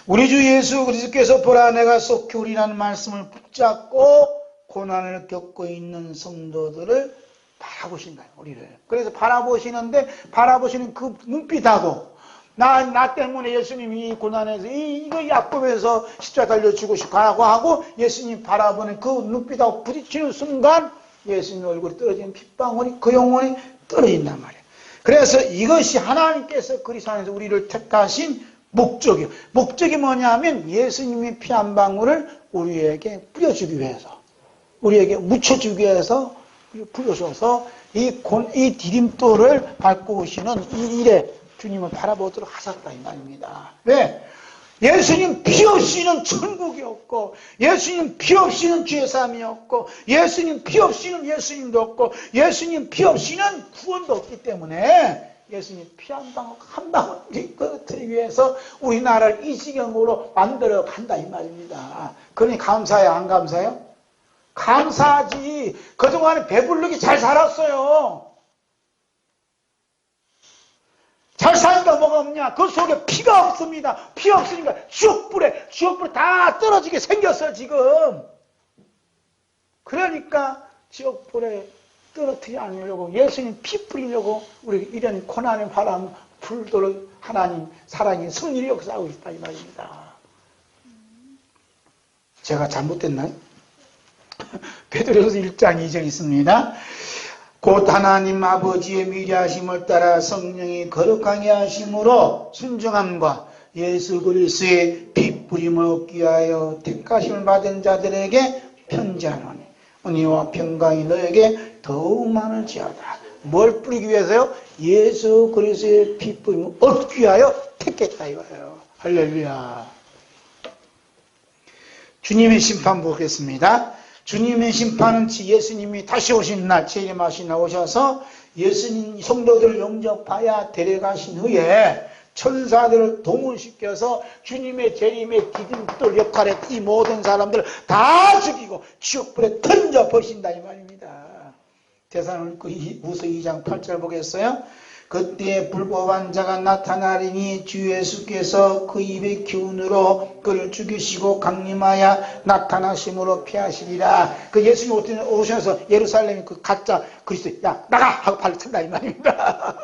우리 주 예수 그리스도께서 보라 내가 속히 오리라는 말씀을 붙잡고 고난을 겪고 있는 성도들을 바라보신다 우리를. 그래서 바라보시는데 바라보시는 그 눈빛하고 나 때문에 예수님이 고난에서 이거 약법에서 십자가 달려 죽으시고 하고 예수님 바라보는 그 눈빛하고 부딪히는 순간 예수님 얼굴이 떨어지는 핏방울이 그 영혼이 떨어진단 말이에요. 그래서 이것이 하나님께서 그리스도 안에서 우리를 택하신 목적이에요. 목적이 뭐냐면 예수님의 피 한 방울을 우리에게 뿌려주기 위해서, 우리에게 묻혀주기 위해서 뿌려줘서 이 디딤돌을 밟고 오시는 이 일에 주님을 바라보도록 하셨다 이 말입니다. 왜? 예수님 피 없이는 천국이 없고, 예수님 피 없이는 죄사함이 없고, 예수님 피 없이는 예수님도 없고, 예수님 피 없이는 구원도 없기 때문에 예수님 피 한 방울 우리 끌어들이기 위해서 우리나라를 이 지경으로 만들어 간다 이 말입니다. 그러니 감사해요, 안 감사해요? 감사하지. 그동안에 배부르게 잘 살았어요. 잘 사니까 뭐가 없냐? 그 속에 피가 없습니다. 피 없으니까 지옥불에 다 떨어지게 생겼어요 지금. 그러니까 지옥불에 떨어뜨리지 않으려고 예수님 피 뿌리려고 우리 이런 고난의 바람 불도를 하나님 사랑의 승리를 역사하고 있다 이 말입니다. 제가 잘못됐나요? 베드로서 1장 2절 있습니다. 곧 하나님 아버지의 미리하심을 따라 성령이 거룩하게 하심으로 순종함과 예수 그리스도의 피 뿌림을 얻기 위하여 택하심을 받은 자들에게 편지하노니 은혜와 평강이 너에게 더욱 많을지어다. 뭘 뿌리기 위해서요? 예수 그리스도의 피 뿌림을 얻기 위하여 택했다 이거예요. 할렐루야. 주님의 심판 보겠습니다. 주님의 심판은 예수님이 다시 오신 날 재림하신 날 오셔서 예수님 성도들을 영접하여 데려가신 후에 천사들을 동원시켜서 주님의 재림의 디딤돌 역할에 이 모든 사람들을 다 죽이고 지옥불에 던져 버리신다 이 말입니다. 데살로니가후서 2장 8절 보겠어요? 그때 불법한 자가 나타나리니 주 예수께서 그 입의 기운으로 그를 죽이시고 강림하여 나타나심으로 피하시리라. 그 예수님 오셔서 예루살렘 그 가짜 그리스도 야 나가 하고 발로 찬다 이 말입니다.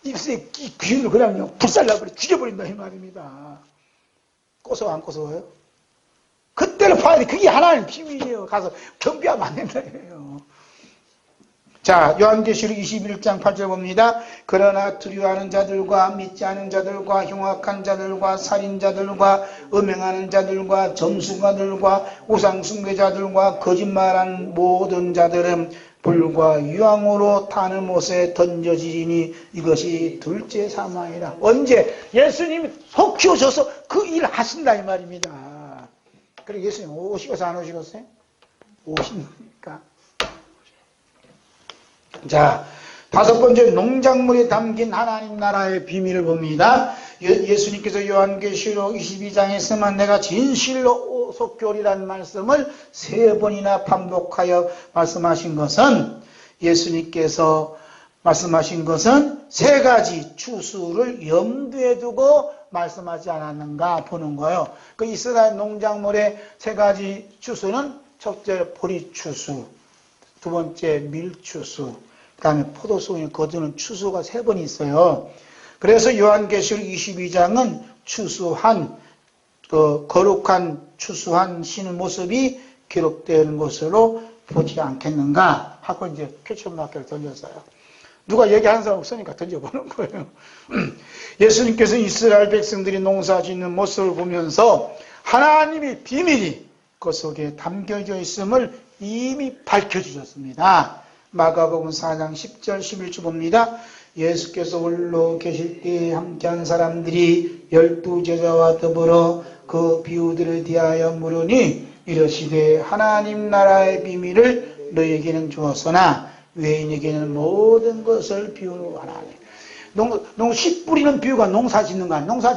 입술에 기운을 그냥요 불살라버려 죽여버린다 이 말입니다. 꼬서워 안 꼬서워요? 그때를 봐야 돼. 그게 하나님 비밀이에요. 가서 경비하면 안 된다 이거예요. 자, 요한계시록 21장 8절 봅니다. 그러나 두려워하는 자들과 믿지 않은 자들과 흉악한 자들과 살인자들과 음행하는 자들과 점수가들과 우상숭배자들과 거짓말하는 모든 자들은 불과 유황으로 타는 못에 던져지리니 이것이 둘째 사망이라. 언제? 예수님이 속히 오셔서 그 일 하신다 이 말입니다. 그래 예수님 오시겠어요 안 오시겠어요? 오십니까? 자, 다섯 번째 농작물에 담긴 하나님 나라의 비밀을 봅니다. 예수님께서 요한계시록 22장에서만 내가 진실로 속히 오리라는 말씀을 3번이나 반복하여 말씀하신 것은 예수님께서 말씀하신 것은 3가지 추수를 염두에 두고 말씀하지 않았는가 보는 거예요. 그 이스라엘 농작물의 3가지 추수는 첫째 보리추수, 두 번째 밀추수, 그 다음에 포도송이 거두는 추수가 3번 있어요. 그래서 요한계시록 22장은 추수한, 거룩한 추수한 신의 모습이 기록되는 것으로 보지 않겠는가 하고 이제 퀘스천마크를 던졌어요. 누가 얘기하는 사람 없으니까 던져보는 거예요. 예수님께서 이스라엘 백성들이 농사 짓는 모습을 보면서 하나님의 비밀이 그 속에 담겨져 있음을 이미 밝혀주셨습니다. 마가복음 4장 10절 11절 봅니다. 예수께서 홀로 계실 때 함께한 사람들이 12제자와 더불어 그 비유들에 대하여 물으니 이르시되 하나님 나라의 비밀을 너희에게는 주었으나 외인에게는 모든 것을 비유로 하나니. 씨 뿌리는 비유가 농사 짓는 거 아니에요. 농사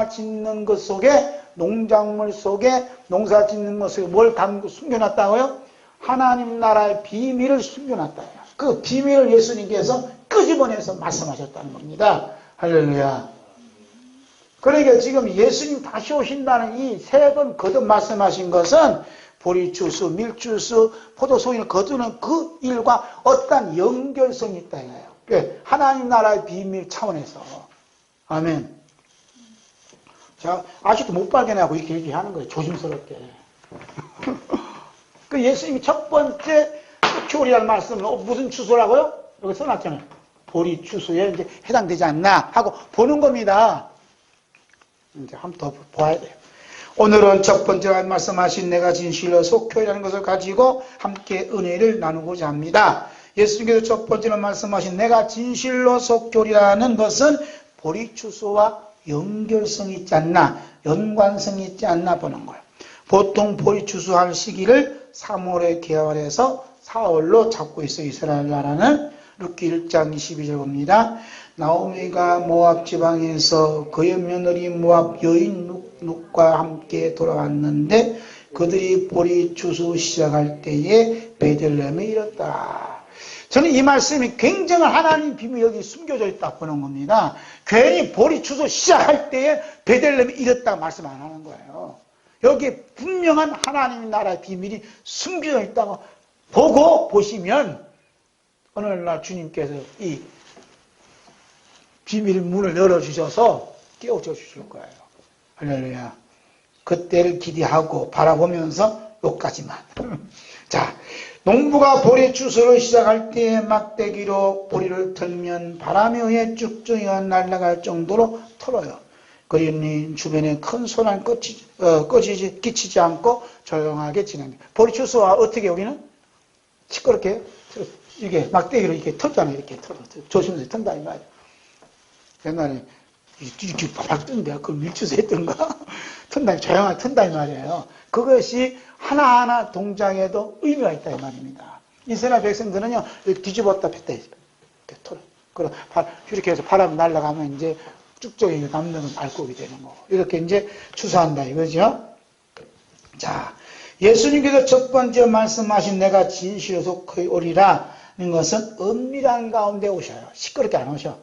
짓는 것 속에, 농작물 속에, 농사 짓는 것 속에 뭘 숨겨놨다고요? 하나님 나라의 비밀을 숨겨놨다. 그 비밀을 예수님께서 끄집어내서 말씀하셨다는 겁니다. 할렐루야. 그러니까 지금 예수님 다시 오신다는 이 세 번 거듭 말씀하신 것은 보리추수, 밀추수, 포도송이를 거두는 그 일과 어떤 연결성이 있다 이거예요. 하나님 나라의 비밀 차원에서. 아멘. 자, 아직도 못 발견하고 이렇게 얘기하는 거예요. 조심스럽게. 그 예수님이 첫 번째 초리라는 말씀은 무슨 추수라고요? 여기 써놨잖아요. 보리 추수에 이제 해당되지 않나 하고 보는 겁니다. 이제 한 번 더 봐야 돼요. 오늘은 첫 번째 말씀하신 내가 진실로 속효이라는 것을 가지고 함께 은혜를 나누고자 합니다. 예수님께서 첫 번째로 말씀하신 내가 진실로 속효이라는 것은 보리 추수와 연결성이 있지 않나, 연관성이 있지 않나 보는 거예요. 보통 보리 추수할 시기를 3월에 개월해서 4월로 잡고 있어 이스라엘 나라는. 룻기 1장 22절 봅니다. 나오미가 모압 지방에서 그의 며느리 모압 여인 룻과 함께 돌아왔는데 그들이 보리 추수 시작할 때에 베들레헴에 이르렀다. 저는 이 말씀이 굉장한 하나님 비밀이 여기 숨겨져 있다 보는 겁니다. 괜히 보리 추수 시작할 때에 베들레헴에 이르렀다 말씀 안 하는 거예요. 여기에 분명한 하나님 나라의 비밀이 숨겨져 있다고 보시면 오늘날 주님께서 이 비밀 문을 열어주셔서 깨우쳐 주실 거예요. 할렐루야. 그때를 기대하고 바라보면서 여기까지만. 자, 농부가 보리 추수를 시작할 때에 막대기로 보리를 털면 바람에 의해 쭉쭉 날아갈 정도로 털어요. 그러니 주변에 큰 소란 끼치지 않고 조용하게 진행합니다. 보리 추수와 어떻게 우리는 시끄럽게 이게 막대기로 이렇게 털잖아요. 이렇게 조심해서 턴다 이 말이에요. 옛날에 이렇게 팍 뜬데 그걸 밀주서 했던가? 조용하게 턴다 이 말이에요. 그것이 하나하나 동작에도 의미가 있다 이 말입니다. 이스라엘 백성들은요, 뒤집었다 폈다 이렇게 털어. 그럼 이렇게 해서 바람 날아가면 이제 쭉쭉 남는 발굽이 되는 거고. 이렇게 이제 추수한다 이거죠. 자, 예수님께서 첫 번째 말씀하신 내가 진실로 속효이오리라 는 것은 은밀한 가운데 오셔요. 시끄럽게 안 오셔.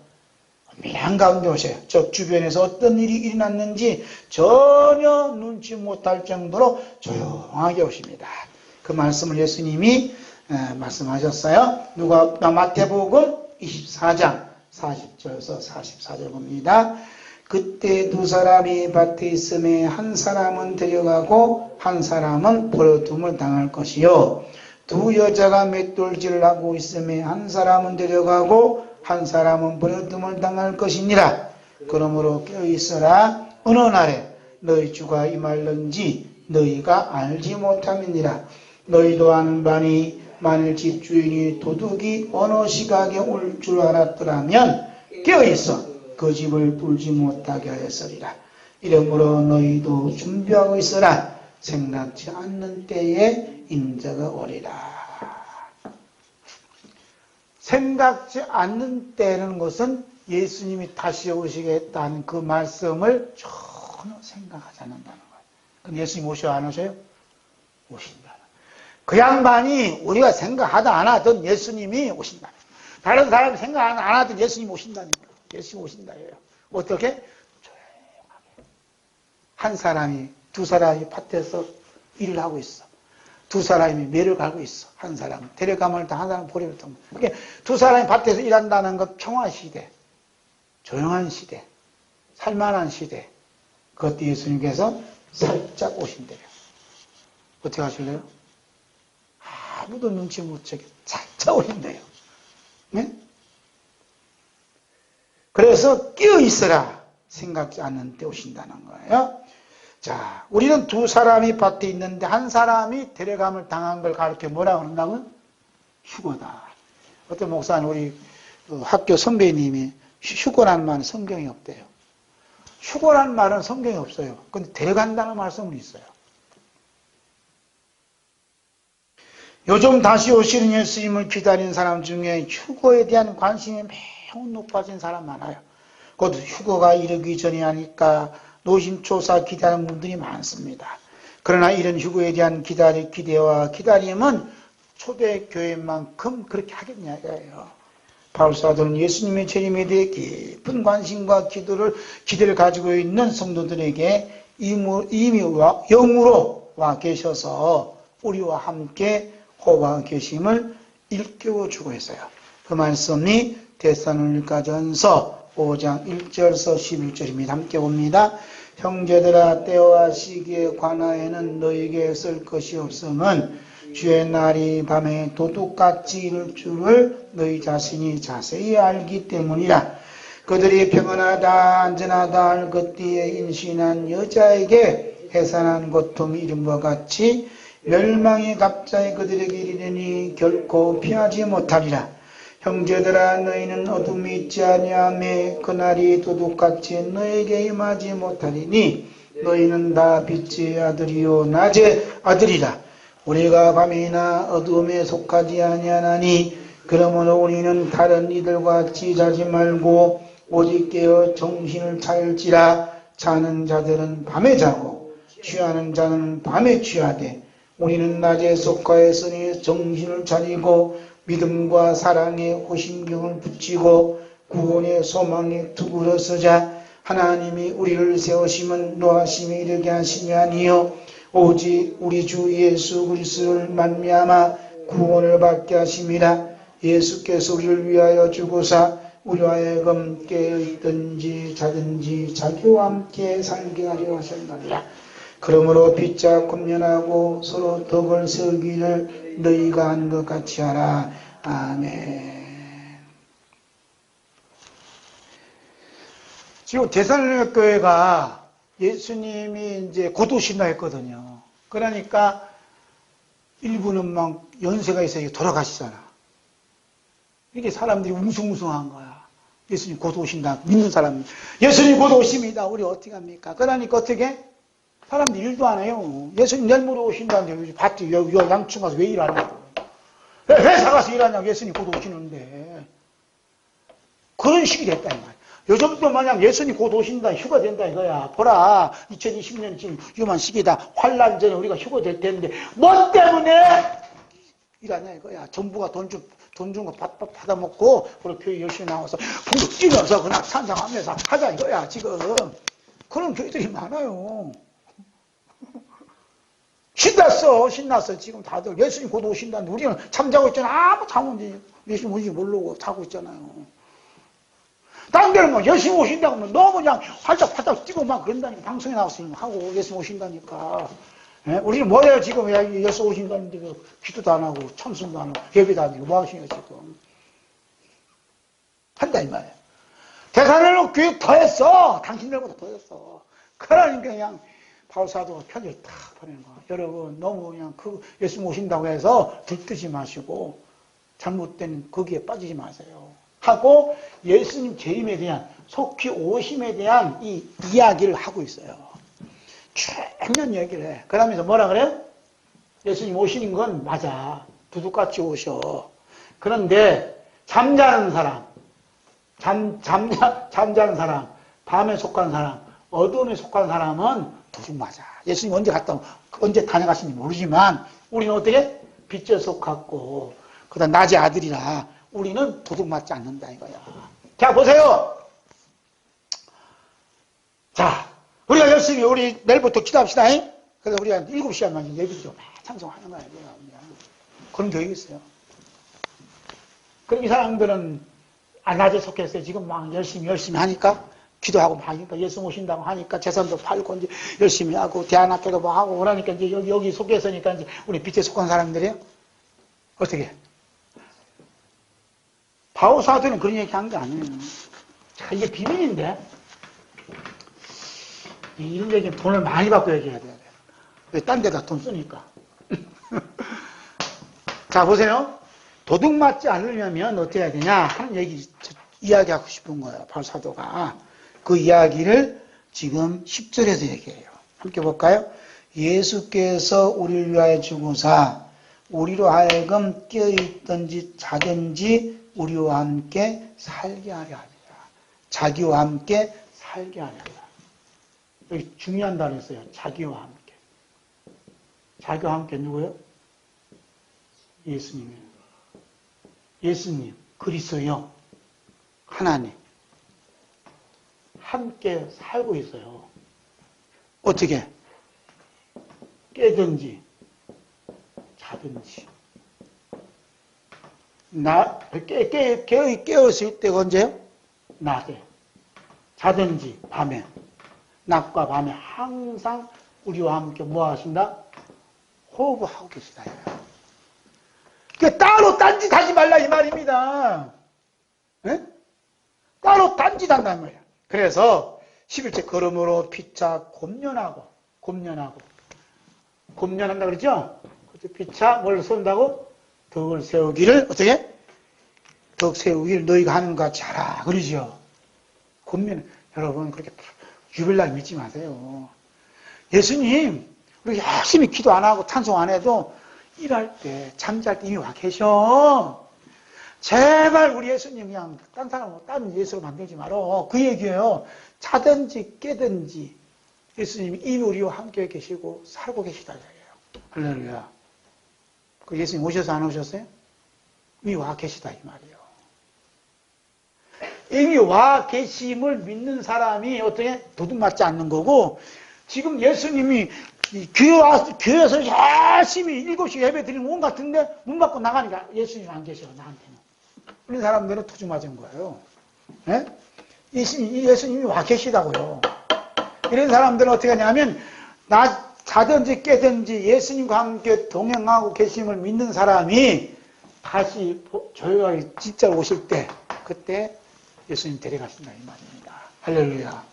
은밀한 가운데 오셔요. 저 주변에서 어떤 일이 일어났는지 전혀 눈치 못할 정도로 조용하게 오십니다. 그 말씀을 예수님이 말씀하셨어요. 마태복음 24장 40절에서 44절 봅니다. 그때 두 사람이 밭에 있음에 한 사람은 데려가고 한 사람은 버려둠을 당할 것이요. 두 여자가 맷돌질을 하고 있음에 한 사람은 데려가고 한 사람은 버려둠을 당할 것이니라. 그러므로 깨어있어라. 어느 날에 너희 주가 임할는지 너희가 알지 못함이니라. 너희도 아는 바니 만일 집주인이 도둑이 어느 시각에 올 줄 알았더라면 깨어있어 그 집을 불지 못하게 하였으리라. 이러므로 너희도 준비하고 있어라. 생각지 않는 때에 인자가 오리라. 생각지 않는 때라는 것은 예수님이 다시 오시겠다는 그 말씀을 전혀 생각하지 않는다는 거예요. 그럼 예수님 오셔 안 오셔요? 오신다. 그 양반이 우리가 생각하다 안 하던 예수님이 오신다. 다른 사람이 생각 안 하던 예수님이 오신다니까. 예수님 오신다예요. 어떻게? 조용하게. 한 사람이 두 사람이 밭에서 일을 하고 있어. 두 사람이 매를 갈고 있어. 한 사람은 데려가면 한 사람은 보리를 통. 그러니까 두 사람이 밭에서 일한다는 것 평화 시대, 조용한 시대, 살만한 시대. 그것도 예수님께서 살짝 오신대요. 어떻게 하실래요? 아무도 눈치 못 채게 살짝 오신대요. 네? 그래서 깨어있어라. 생각지 않는 때 오신다는 거예요. 자, 우리는 두 사람이 밭에 있는데 한 사람이 데려감을 당한 걸 가르쳐 뭐라고 한다고요? 휴거다. 어떤 목사는 우리 학교 선배님이 휴거라는 말은 성경에 없대요. 휴거라는 말은 성경에 없어요. 근데 데려간다는 말씀은 있어요. 요즘 다시 오시는 예수님을 기다리는 사람 중에 휴거에 대한 관심이 매우 높아진 사람 많아요. 곧 휴거가 이르기 전에 하니까 노심초사 기다리는 분들이 많습니다. 그러나 이런 휴거에 대한 기대와 기다림은 초대교회만큼 그렇게 하겠냐 이거예요. 바울사도는 예수님의 재림에 대해 깊은 관심과 기대를 가지고 있는 성도들에게 이미 영으로 와 계셔서 우리와 함께 호와 계심을 일깨워주고 있어요. 그 말씀이 데살로니가전서 5장 1절서 11절입니다. 함께 봅니다. 형제들아 때와 시기에 관하여는 너희에게 쓸 것이 없음은 주의 날이 밤에 도둑같이 이를 줄을 너희 자신이 자세히 알기 때문이라. 그들이 평안하다 안전하다 할 것 뒤에 인신한 여자에게 해산한 고통이 이름과 같이 멸망이 갑자기 그들에게 이르니 결코 피하지 못하리라. 형제들아 너희는 어둠이 있지 아니하며 그날이 도둑같이 너희에게 임하지 못하리니 너희는 다 빛의 아들이요 낮의 아들이라. 우리가 밤이나 어둠에 속하지 아니하나니 그러므로 우리는 다른 이들과 같이 자지 말고 오직 깨어 정신을 차릴지라. 자는 자들은 밤에 자고 취하는 자는 밤에 취하되 우리는 낮에 속하였으니 정신을 차리고 믿음과 사랑에 호심경을 붙이고 구원의 소망에 투구를 서자. 하나님이 우리를 세우심은 노하심에 이르게 하심이 아니요 오직 우리 주 예수 그리스도를 말미암아 구원을 받게 하심이라. 예수께서 우리를 위하여 죽으사 우리와 하여금 깨어있든지 자든지 자기와 함께 살게 하려 하셨느니라. 그러므로 빛자 권면하고 서로 덕을 세우기를 너희가 한 것 같이 하라. 아멘. 지금 데살로니가 교회가 예수님이 이제 곧 오신다 했거든요. 그러니까 일부는 막 연세가 있어서 돌아가시잖아. 이게 사람들이 웅성웅성한 거야. 예수님 곧 오신다. 믿는 사람. 예수님 곧 오십니다. 우리 어떻게 합니까? 그러니까 어떻게? 사람들이 일도 안 해요. 예수님 내일 모레 오신다는데 밭에 양충 가서 왜 일하냐고. 왜 회사 가서 일하냐고. 예수님 곧 오시는데. 그런 식이 됐다 이 말이야. 요즘도 만약 예수님 곧 오신다, 휴가 된다 이거야. 보라, 2020년 지금 위험한 시기다. 환란 전에 우리가 휴가 될 텐데 뭐 때문에 일하냐 이거야. 정부가 돈 준 거 받아먹고 우리 교회 열심히 나와서 풍력 뛰면서 그냥 찬양하면서 하자 이거야 지금. 그런 교회들이 많아요. 신났어 지금 다들. 예수님 곧 오신다는데 우리는 잠자고 있잖아. 아무 잠은 예수님 오신지 모르고 자고 있잖아요. 딴 데는 뭐 예수님 오신다고 하면 너무 그냥 활짝활짝 뛰고 막 그런다니까. 방송에 나와서 하고 예수님 오신다니까. 예? 우리는 뭐래요 지금. 예수 오신다는데 기도도 안 하고 참선도 안 하고 예배도 안 하고 뭐 하시냐 지금. 한다 이 말이에요. 대사를 교육 더 했어. 당신들보다 더 했어. 그러니까 그냥 바울사도가 편지를 딱 보내는 거야. 여러분 너무 그냥 예수님 오신다고 해서 들뜨지 마시고 잘못된 거기에 빠지지 마세요. 하고 예수님 재림에 대한 속히 오심에 대한 이 이야기를 하고 있어요. 충분 얘기를 해. 그러면서 뭐라 그래? 예수님 오시는 건 맞아. 두둑같이 오셔. 그런데 잠자는 사람, 잠자는 사람, 밤에 속한 사람, 어둠에 속한 사람은 도둑 맞아. 예수님 언제 다녀가신지 모르지만 우리는 어떻게? 빛에 속았고 그다음 낮의 아들이라 우리는 도둑 맞지 않는다 이거야. 자 보세요. 자 우리가 열심히 우리 내일부터 기도합시다. 그래서 우리가 7시간만 예비죠. 찬송하는 거야. 그런 교육이 있어요. 그럼 이 사람들은 낮에 속했어요. 지금 막 열심히 하니까 기도하고 막 하니까 예수 오신다고 하니까 재산도 팔고 이제 열심히 하고 대안학교도 뭐 하고 그러니까 이제 여기 속에서니까 이제 우리 빛에 속한 사람들이요. 어떻게? 바울사도는 그런 얘기 한 게 아니에요. 자, 이게 비밀인데 이런 얘기는 돈을 많이 받고 얘기해야 돼요. 왜 딴 데다 돈 쓰니까. 자 보세요. 도둑 맞지 않으려면 어떻게 해야 되냐 하는 이야기하고 싶은 거예요. 바울 사도가. 그 이야기를 지금 10절에서 얘기해요. 함께 볼까요? 예수께서 우리를 위하여 죽으사 우리로 하여금 깨어있든지 자든지 우리와 함께 살게 하려 합니다. 자기와 함께 살게 하려 합니다. 여기 중요한 단어 있어요. 자기와 함께. 자기와 함께 누구요? 예수님이에요. 예수님, 그리스도요. 하나님. 함께 살고 있어요. 어떻게? 깨든지 자든지. 깨었을 때가 언제요? 낮에. 자든지 밤에. 낮과 밤에 항상 우리와 함께 뭐 하신다? 호흡하고 계시다. 그러니까 따로 딴짓하지 말라 이 말입니다. 네? 따로 딴짓한단 말이야. 그래서 11절 걸음으로 피차 곰련한다 그러죠? 피차 뭘 쏜다고? 덕을 세우기를 어떻게? 덕 세우기를 너희가 하는 것 같이 하라 그러죠. 여러분 그렇게 유별나게 믿지 마세요. 예수님 우리 열심히 기도 안 하고 찬송 안 해도 일할 때 잠잘 때 이미 와 계셔. 제발 우리 예수님 그냥 딴 사람 딴 예수로 만들지 말어. 그 얘기예요. 자든지 깨든지 예수님이 이미 우리와 함께 계시고 살고 계시다 이거예요. 할렐루야. 그 예수님 오셔서 안 오셨어요? 이미 와 계시다 이 말이에요. 이미 와 계심을 믿는 사람이 어떻게 도둑 맞지 않는 거고, 지금 예수님이 교회에서 열심히 7시 예배 드리는 온 같은데 문 밖으로 나가니까 예수님 안 계셔 나한테는. 그런 사람들은 도둑 맞은 거예요. 네? 예수님이 와 계시다고요. 이런 사람들은 어떻게 하냐면 자든지 깨든지 예수님과 함께 동행하고 계심을 믿는 사람이 다시 조용하게 진짜 오실 때 그때 예수님 데려가신다 이 말입니다. 할렐루야.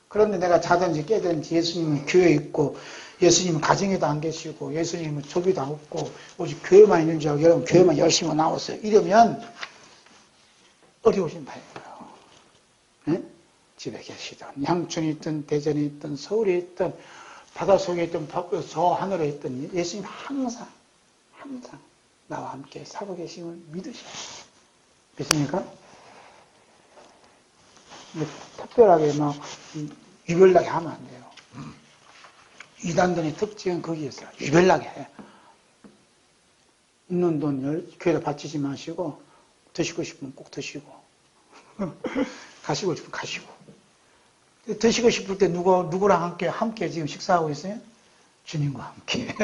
그런데 내가 자든지 깨든지 예수님은 교회에 있고 예수님은 가정에도 안 계시고 예수님은 조기도 없고 오직 교회만 있는 줄 알고 여러분 교회만 열심히 나왔어요. 이러면 어려우신 바예요. 네? 집에 계시든 양촌에 있든 대전에 있든 서울에 있든 바닷속에 있든 저 하늘에 있든 예수님 항상 나와 함께 살고 계심을 믿으셔야 믿습니까? 특별하게 막 유별나게 하면 안 돼요. 이단들의 특징은 거기에 있어요. 유별나게 해. 있는 돈을 교회에 바치지 마시고 드시고 싶으면 꼭 드시고 가시고 싶으면 가시고 드시고 싶을 때 누구랑 함께 지금 식사하고 있어요? 주님과 함께.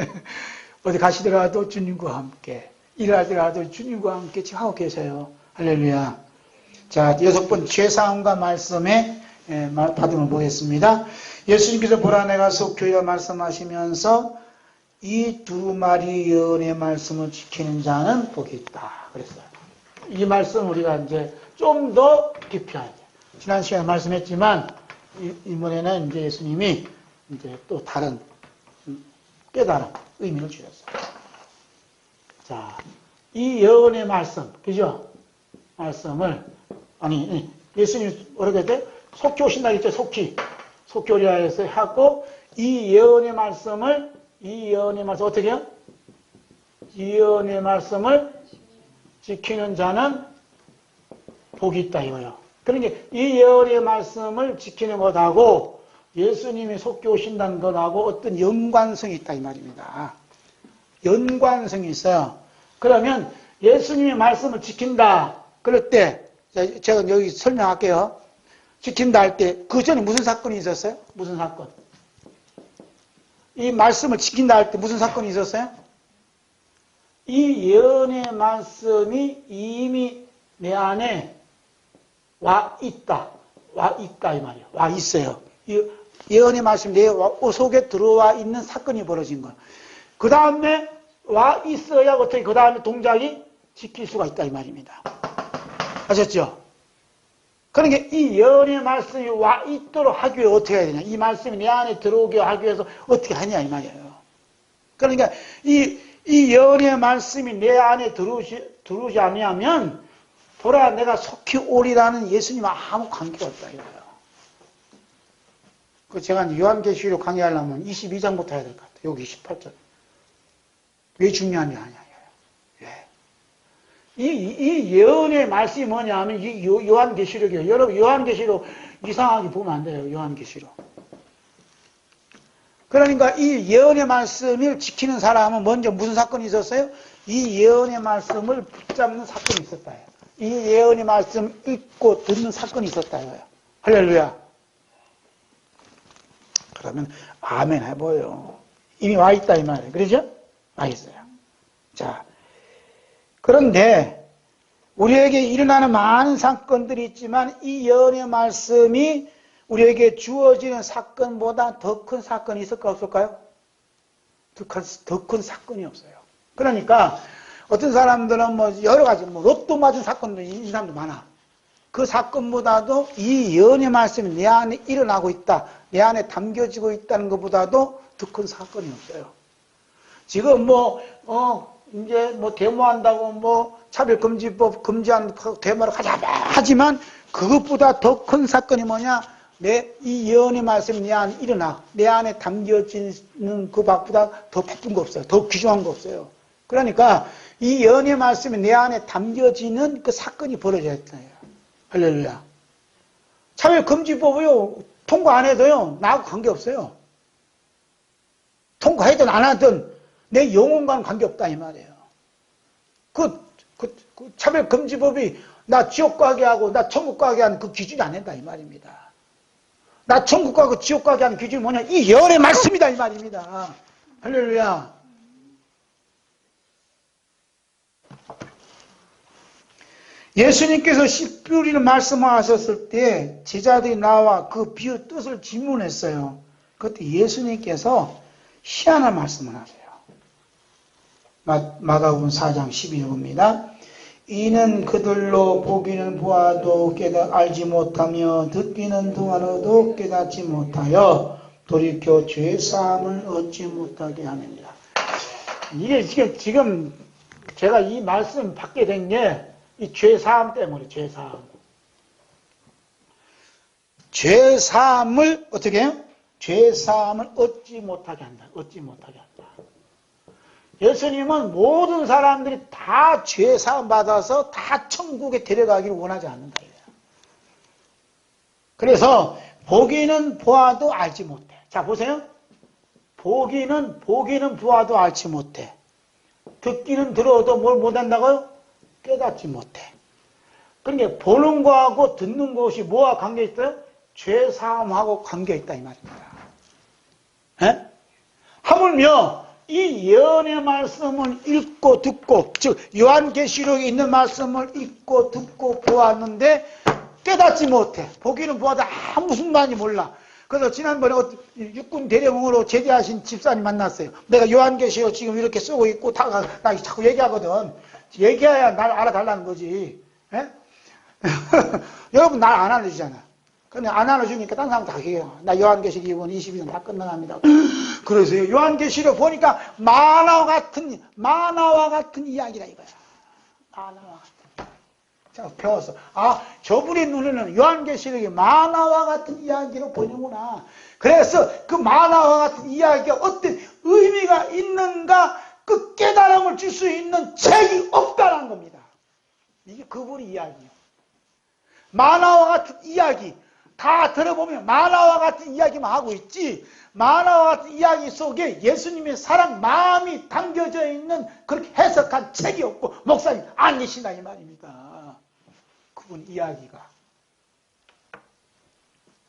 어디 가시더라도 주님과 함께 일하더라도 주님과 함께 지금 하고 계세요. 할렐루야. 자, 6번 죄사함과 말씀에 받음을 보겠습니다. 예수님께서 보라 내가 속교회라 말씀하시면서 이 두루마리 예언의 말씀을 지키는 자는 복이 있다 그랬어요. 이 말씀 우리가 이제 좀 더 깊이 해야 돼요. 지난 시간에 말씀했지만 이번에는 이제 예수님이 이제 또 다른 깨달은 의미를 주셨어요. 자, 이 예언의 말씀, 그죠? 말씀을 예수님이 뭐라고 했대? 속히 오신다 했죠, 속히. 속히 오리라 해서 하고, 이 예언의 말씀을 어떻게 해요? 이 예언의 말씀을 지키는 자는 복이 있다 이거예요. 그러니까 이 예언의 말씀을 지키는 것하고 예수님이 속히 오신다는 것하고 어떤 연관성이 있다 이 말입니다. 연관성이 있어요. 그러면 예수님의 말씀을 지킨다. 그럴 때 제가 여기 설명할게요. 지킨다 할 때 그 전에 무슨 사건이 있었어요? 무슨 사건? 이 말씀을 지킨다 할 때 무슨 사건이 있었어요? 이 예언의 말씀이 이미 내 안에 와 있다 이 말이에요. 와 있어요. 이 예언의 말씀이 내 속에 들어와 있는 사건이 벌어진 거예요. 그 다음에 와 있어야 어떻게 그 다음에 동작이 지킬 수가 있다 이 말입니다. 아셨죠? 그러니까 이 예언의 말씀이 와 있도록 하기 위해 어떻게 해야 되냐? 이 말씀이 내 안에 들어오게 하기 위해서 어떻게 하냐 이 말이에요. 그러니까 이 이 예언의 말씀이 내 안에 들어오지 아니하면 보라 내가 속히 오리라는 예수님 아무 관계가 없다 이거예요. 그 제가 요한계시록 강의하려면 22장부터 해야 될 것 같아요. 여기 18절. 왜 중요한지 아냐. 왜? 이 예언의 말씀이 뭐냐면 이 요한계시록이에요. 여러분 요한계시록 이상하게 보면 안 돼요. 요한계시록. 그러니까 이 예언의 말씀을 지키는 사람은 먼저 무슨 사건이 있었어요? 이 예언의 말씀을 붙잡는 사건이 있었다. 이 예언의 말씀 읽고 듣는 사건이 있었다. 할렐루야. 그러면 아멘 해봐요. 이미 와 있다 이 말이에요. 그러죠? 와 있어요. 자, 그런데 우리에게 일어나는 많은 사건들이 있지만 이 예언의 말씀이 우리에게 주어지는 사건보다 더 큰 사건이 있을까 없을까요? 더 큰 사건이 없어요. 그러니까 어떤 사람들은 뭐 여러 가지 로또 맞은 사건도 이 사람도 많아. 그 사건보다도 이 예언의 말씀이 내 안에 일어나고 있다, 내 안에 담겨지고 있다는 것보다도 더 큰 사건이 없어요. 지금 이제 데모한다고 차별금지법 금지한 데모를 하자 하지만 그것보다 더 큰 사건이 뭐냐? 이 예언의 말씀이 내 안에 일어나, 내 안에 담겨지는 그 밖보다 더 바쁜 거 없어요. 더 귀중한 거 없어요. 그러니까 이 예언의 말씀이 내 안에 담겨지는 그 사건이 벌어져야 돼요. 할렐루야. 차별금지법이요, 통과 안 해도요, 나하고 관계없어요. 통과하든 안 하든 내 영혼과는 관계없다 이 말이에요. 그 차별금지법이 나 지옥 가게 하고 나 천국 가게 하는 그 기준이 안 된다 이 말입니다. 나 천국 가고 지옥 가게 하는 기준이 뭐냐? 이 예언의 말씀이다 이 말입니다. 할렐루야. 예수님께서 씨 뿌리는 말씀하셨을 때 제자들이 나와 그 비유 뜻을 질문했어요. 그때 예수님께서 희한한 말씀을 하세요. 마가복음 4장 12절입니다. 이는 그들로 보기는 보아도 알지 못하며 듣기는 동안에도 깨닫지 못하여 돌이켜 죄사함을 얻지 못하게 하느니라. 이게 지금 제가 이 말씀 받게 된 게 이 죄사함 때문에 죄사함을 어떻게 해요? 죄사함을 얻지 못하게 한다. 예수님은 모든 사람들이 다 죄사함 받아서 다 천국에 데려가기를 원하지 않는다. 그래서 보기는 보아도 알지 못해. 자 보세요. 보기는 보아도 알지 못해. 듣기는 들어도 뭘 못한다고요? 깨닫지 못해. 그러니까 보는 거하고 듣는 것이 뭐와 관계 있어요? 죄사함하고 관계 있다 이 말입니다. 에? 하물며 이 예언의 말씀을 읽고 듣고, 즉 요한계시록에 있는 말씀을 읽고 듣고 보았는데 깨닫지 못해. 보기는 보아도 무슨 말인지 몰라. 그래서 지난번에 육군 대령으로 제대하신 집사님 만났어요. 내가 요한계시록 지금 이렇게 쓰고 있고 나 자꾸 얘기하거든. 얘기해야 날 알아달라는 거지. 여러분 날 안 알려주잖아. 근데 안 알려주니까 딴 사람 다 얘기해요. 나 요한계시록 이번 22년 다 끝나갑니다. 그래서 요한계시록 보니까 만화와 같은 이야기라 이거야. 만화와 같은. 제가 배웠어. 저분의 눈에는 요한계시록이 만화와 같은 이야기로 보는구나. 그래서 그 만화와 같은 이야기가 어떤 의미가 있는가 그 깨달음을 줄 수 있는 책이 없다는 겁니다. 이게 그분의 이야기예요. 만화와 같은 이야기 다 들어보면 만화와 같은 이야기만 하고 있지 만화와 같은 이야기 속에 예수님의 사랑 마음이 담겨져 있는 그렇게 해석한 책이 없고 목사님 아니시나 이 말입니다. 그분 이야기가.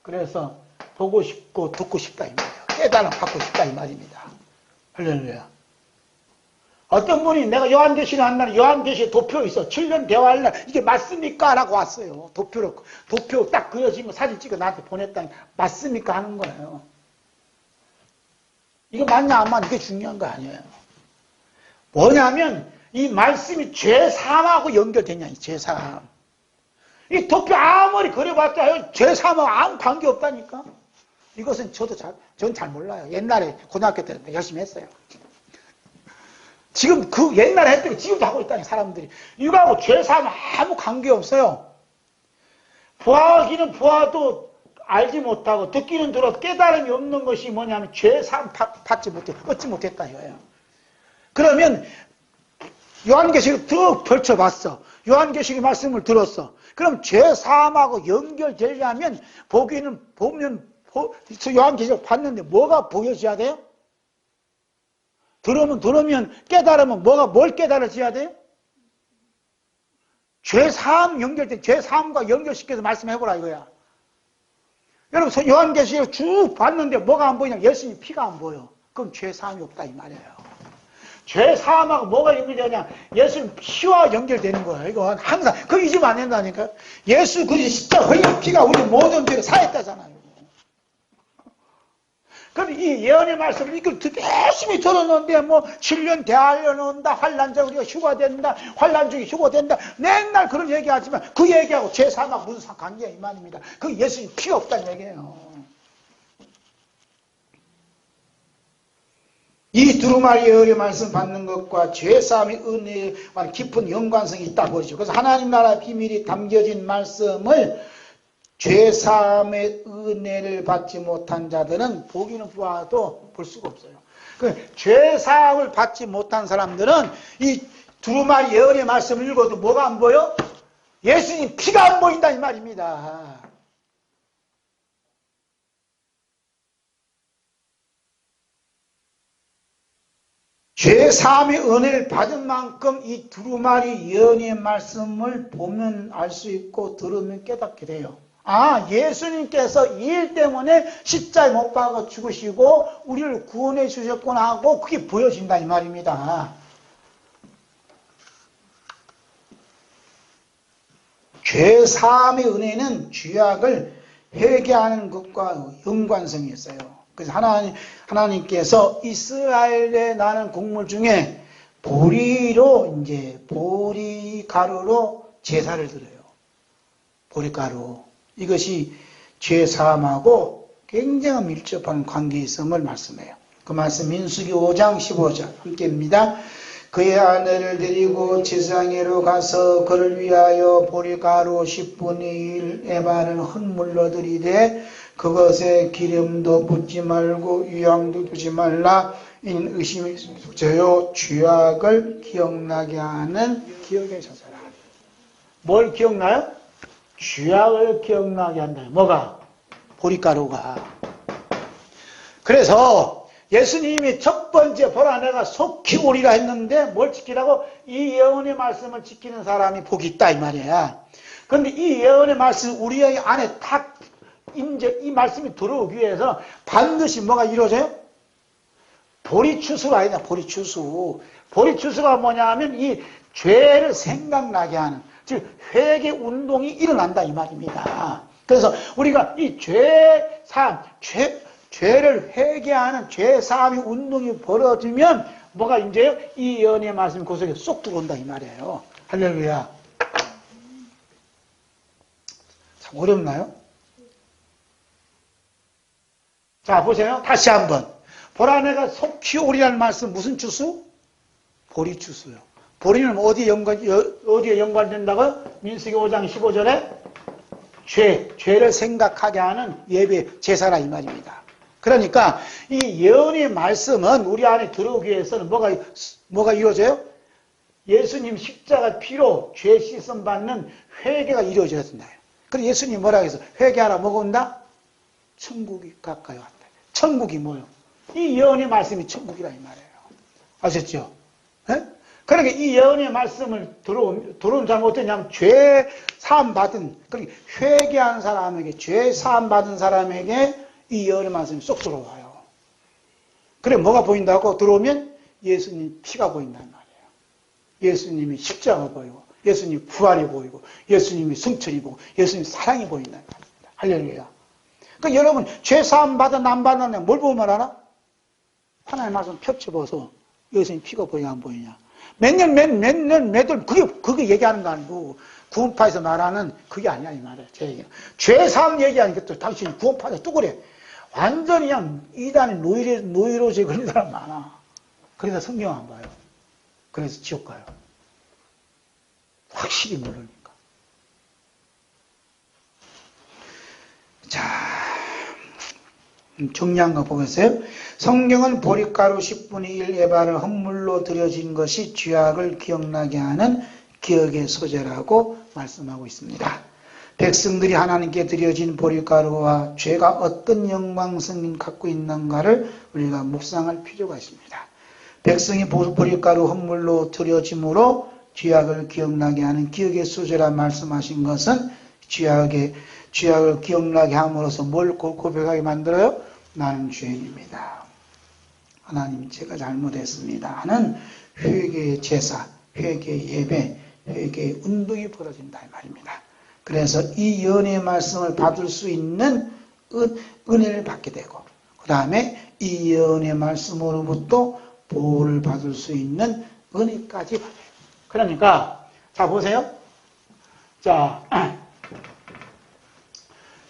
그래서 보고 싶고 듣고 싶다 이 말이에요. 깨달음 받고 싶다 이 말입니다. 할렐루야. 어떤 분이 내가 요한계시록 한다는 요한계시록 도표 있어. 7년 대화할 날 이게 맞습니까? 라고 왔어요. 도표 딱 그려진 거 사진 찍어 나한테 보냈다니 맞습니까? 하는 거예요. 이거 맞냐 안 맞냐 이게 중요한 거 아니에요. 뭐냐면 이 말씀이 죄사함하고 연결되냐 이 죄사함. 이 도표 아무리 그려봤자 죄사함하고 아무 관계 없다니까. 이것은 전 잘 몰라요. 옛날에 고등학교 때 열심히 했어요. 지금 그 옛날에 했더니 지금도 하고 있다니 사람들이. 이거하고 죄사함 아무 관계없어요. 부하기는 부하도 알지 못하고 듣기는 들어도 깨달음이 없는 것이 뭐냐면 죄사함 받지 못해 얻지 못했다 이거예요. 그러면 요한계시록 더 펼쳐봤어. 요한계시록 말씀을 들었어. 그럼 죄사함하고 연결되려면 보면 요한계시록 봤는데 뭐가 보여져야 돼요? 들으면 깨달으면 뭘 깨달아져야 돼요? 죄사함 연결된 죄사함과 연결시켜서 말씀해보라 이거야. 여러분 요한계시록 쭉 봤는데 뭐가 안 보이냐? 예수님 피가 안 보여. 그럼 죄사함이 없다 이 말이에요. 죄사함하고 뭐가 연결되냐? 예수님 피와 연결되는 거예요. 이건 항상 그거 잊으면 안 된다니까. 예수 그리스도 십자가 흘린 피가 우리 모든 죄를 사했다잖아요. 그럼 이 예언의 말씀을 이걸 열심히 들었는데 7년 대하여 놓는다. 환난 중 우리가 휴가된다. 환난 중에 휴가된다. 맨날 그런 얘기하지만 그 얘기하고 죄사함하고 무슨 관계야 이 말입니다. 그 예수님 피가 없다는 얘기예요. 이 두루마리 예언의 말씀 받는 것과 죄사함의 은혜에 깊은 연관성이 있다고 그러죠. 그래서 하나님 나라의 비밀이 담겨진 말씀을 죄사함의 은혜를 받지 못한 자들은 보기는 보아도 볼 수가 없어요. 그 죄사함을 받지 못한 사람들은 이 두루마리 예언의 말씀을 읽어도 뭐가 안 보여? 예수님 피가 안 보인다 이 말입니다. 죄사함의 은혜를 받은 만큼 이 두루마리 예언의 말씀을 보면 알 수 있고 들으면 깨닫게 돼요. 아, 예수님께서 이 일 때문에 십자가에 못 박아 죽으시고 우리를 구원해 주셨구나 하고 그게 보여진다 이 말입니다. 죄사함의 은혜는 죄악을 회개하는 것과 연관성이 있어요. 그래서 하나님께서 이스라엘에 나는 곡물 중에 보리가루로 제사를 드려요. 보리가루. 이것이 죄사함하고 굉장히 밀접한 관계있음을 말씀해요. 그 말씀 민수기 5장 15절 함께입니다. 그의 아내를 데리고 제사장에로 가서 그를 위하여 보리가루 10분의 1 에바를 흙물로 들이되 그것에 기름도 붓지 말고 유향도 두지 말라. 이는 의심이 저요 죄악을 기억나게 하는 기억의 저자라. 뭘 기억나요? 죄악을 기억나게 한다. 뭐가? 보리가루가. 그래서 예수님이 첫 번째 보라 내가 속히 오리라 했는데 뭘 지키라고? 이 예언의 말씀을 지키는 사람이 복이 있다 이 말이야. 그런데 이 예언의 말씀 우리 안에 딱 이제 이 말씀이 들어오기 위해서 반드시 뭐가 이루어져요? 보리추수가 아니냐, 보리추수. 보리추수가 뭐냐 하면 이 죄를 생각나게 하는, 즉 회개 운동이 일어난다 이 말입니다. 그래서 우리가 이 죄를 회개하는 죄사함의 운동이 벌어지면 뭐가 이제요? 이 예언의 말씀이 그 속에 쏙 들어온다 이 말이에요. 할렐루야. 참 어렵나요? 자, 보세요. 다시 한번. 보라 내가 속히 오리라는 말씀 무슨 추수? 보리추수요. 보리는 어디에 연관된다고요? 민수기 5장 15절에 죄를 생각하게 하는 예배 제사라 이 말입니다. 그러니까 이 예언의 말씀은 우리 안에 들어오기 위해서는 뭐가 이루어져요? 예수님 십자가 피로 죄 씻음 받는 회개가 이루어져야 된다. 그래서 예수님이 뭐라고 해서 회개하라 뭐가 온다? 천국이 가까이 왔다. 천국이 뭐요? 이 예언의 말씀이 천국이라 이 말이에요. 아셨죠? 네? 그러니까 이 예언의 말씀을 들어온 사람은 어떠냐면 죄 사함 받은, 그러니까 회개한 사람에게, 죄 사함 받은 사람에게 이 예언의 말씀이 쏙 들어와요. 그래 뭐가 보인다고? 들어오면 예수님 피가 보인단 말이에요. 예수님이 십자가 보이고, 예수님 부활이 보이고, 예수님이 승천이 보이고, 예수님 사랑이 보인단 말입니다. 할렐루야. 그러니까 여러분 죄 사함 받은 안 받는 뭘 보면 알아? 하나님의 말씀 펼쳐봐서 예수님 피가 보이냐 안 보이냐. 몇년 그게 얘기하는 거 아니고 구원파에서 말하는 그게 아니야 이 말이야. 제 얘기야. 죄 사함 얘기하는 것도 당신이 구원파에서 또 그래. 완전히 그냥 이단에 노이로제 걸린 사람 많아. 그래서 성경 안 봐요. 그래서 지옥 가요. 확실히 모르니까. 자, 정리한 거 보겠어요? 성경은 보릿가루 10분의 1 에바를 헌물로 드려진 것이 죄악을 기억나게 하는 기억의 소재라고 말씀하고 있습니다. 백성들이 하나님께 드려진 보릿가루와 죄가 어떤 영광성을 갖고 있는가를 우리가 묵상할 필요가 있습니다. 백성이 보릿가루 헌물로 드려짐으로 죄악을 기억나게 하는 기억의 소재라 말씀하신 것은 죄악을 기억나게 함으로써 뭘 고백하게 만들어요? 나는 죄인입니다. 하나님 제가 잘못했습니다 하는 회개의 제사, 회개의 예배, 회개의 운동이 벌어진다 이 말입니다. 그래서 이 연의 말씀을 받을 수 있는 은혜를 받게 되고 그 다음에 이 연의 말씀으로부터 보호를 받을 수 있는 은혜까지 받아요. 그러니까 자 보세요. 자,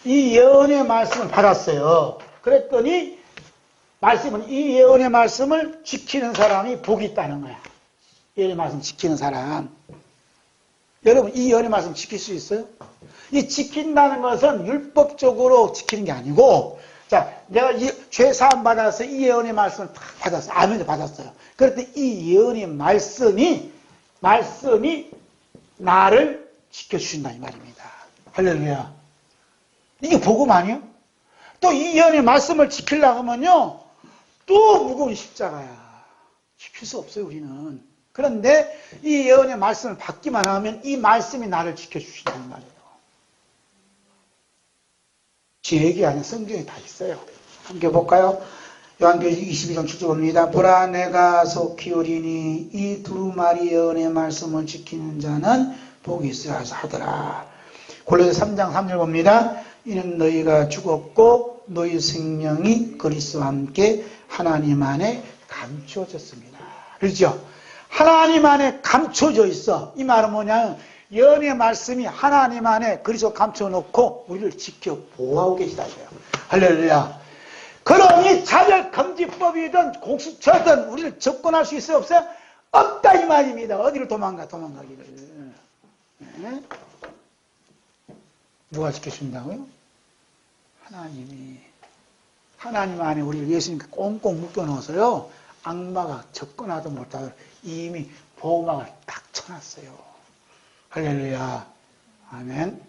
이 예언의 말씀을 받았어요. 그랬더니 말씀은 이 예언의 말씀을 지키는 사람이 복이 있다는 거야. 예언의 말씀 지키는 사람. 여러분 이 예언의 말씀 지킬 수 있어요? 이 지킨다는 것은 율법적으로 지키는 게 아니고 자 내가 죄 사함 받아서 이 예언의 말씀을 다 받았어요. 아멘을 받았어요. 그랬더니 이 예언의 말씀이 나를 지켜주신다 이 말입니다. 할렐루야. 이게 복음 아니에요? 또 이 예언의 말씀을 지키려고 하면요 또 무거운 십자가야. 지킬 수 없어요 우리는. 그런데 이 예언의 말씀을 받기만 하면 이 말씀이 나를 지켜주신다는 말이에요. 제 얘기 아니라 성경에 다 있어요. 함께 볼까요? 요한계시록 22장 7절입니다. 보라 내가 속히 오리니 이 두루마리 예언의 말씀을 지키는 자는 복이 있으라 하더라. 골로새 3장 3절 봅니다. 이는 너희가 죽었고 너희 생명이 그리스도와 함께 하나님 안에 감추어졌습니다. 그렇죠? 하나님 안에 감춰져 있어. 이 말은 뭐냐면 예언의 말씀이 하나님 안에 그리스도 감춰놓고 우리를 지켜 보호하고 계시다 이거예요. 할렐루야. 그러니 차별금지법이든 공수처든 우리를 접근할 수 있어요 없어요? 없다 이 말입니다. 어디를 도망가기를. 네? 누가 지켜준다고요? 하나님이. 하나님 안에 우리를 예수님께 꽁꽁 묶어놓아서요 악마가 접근하도 못하도록 이미 보호막을 딱 쳐놨어요. 할렐루야. 아멘.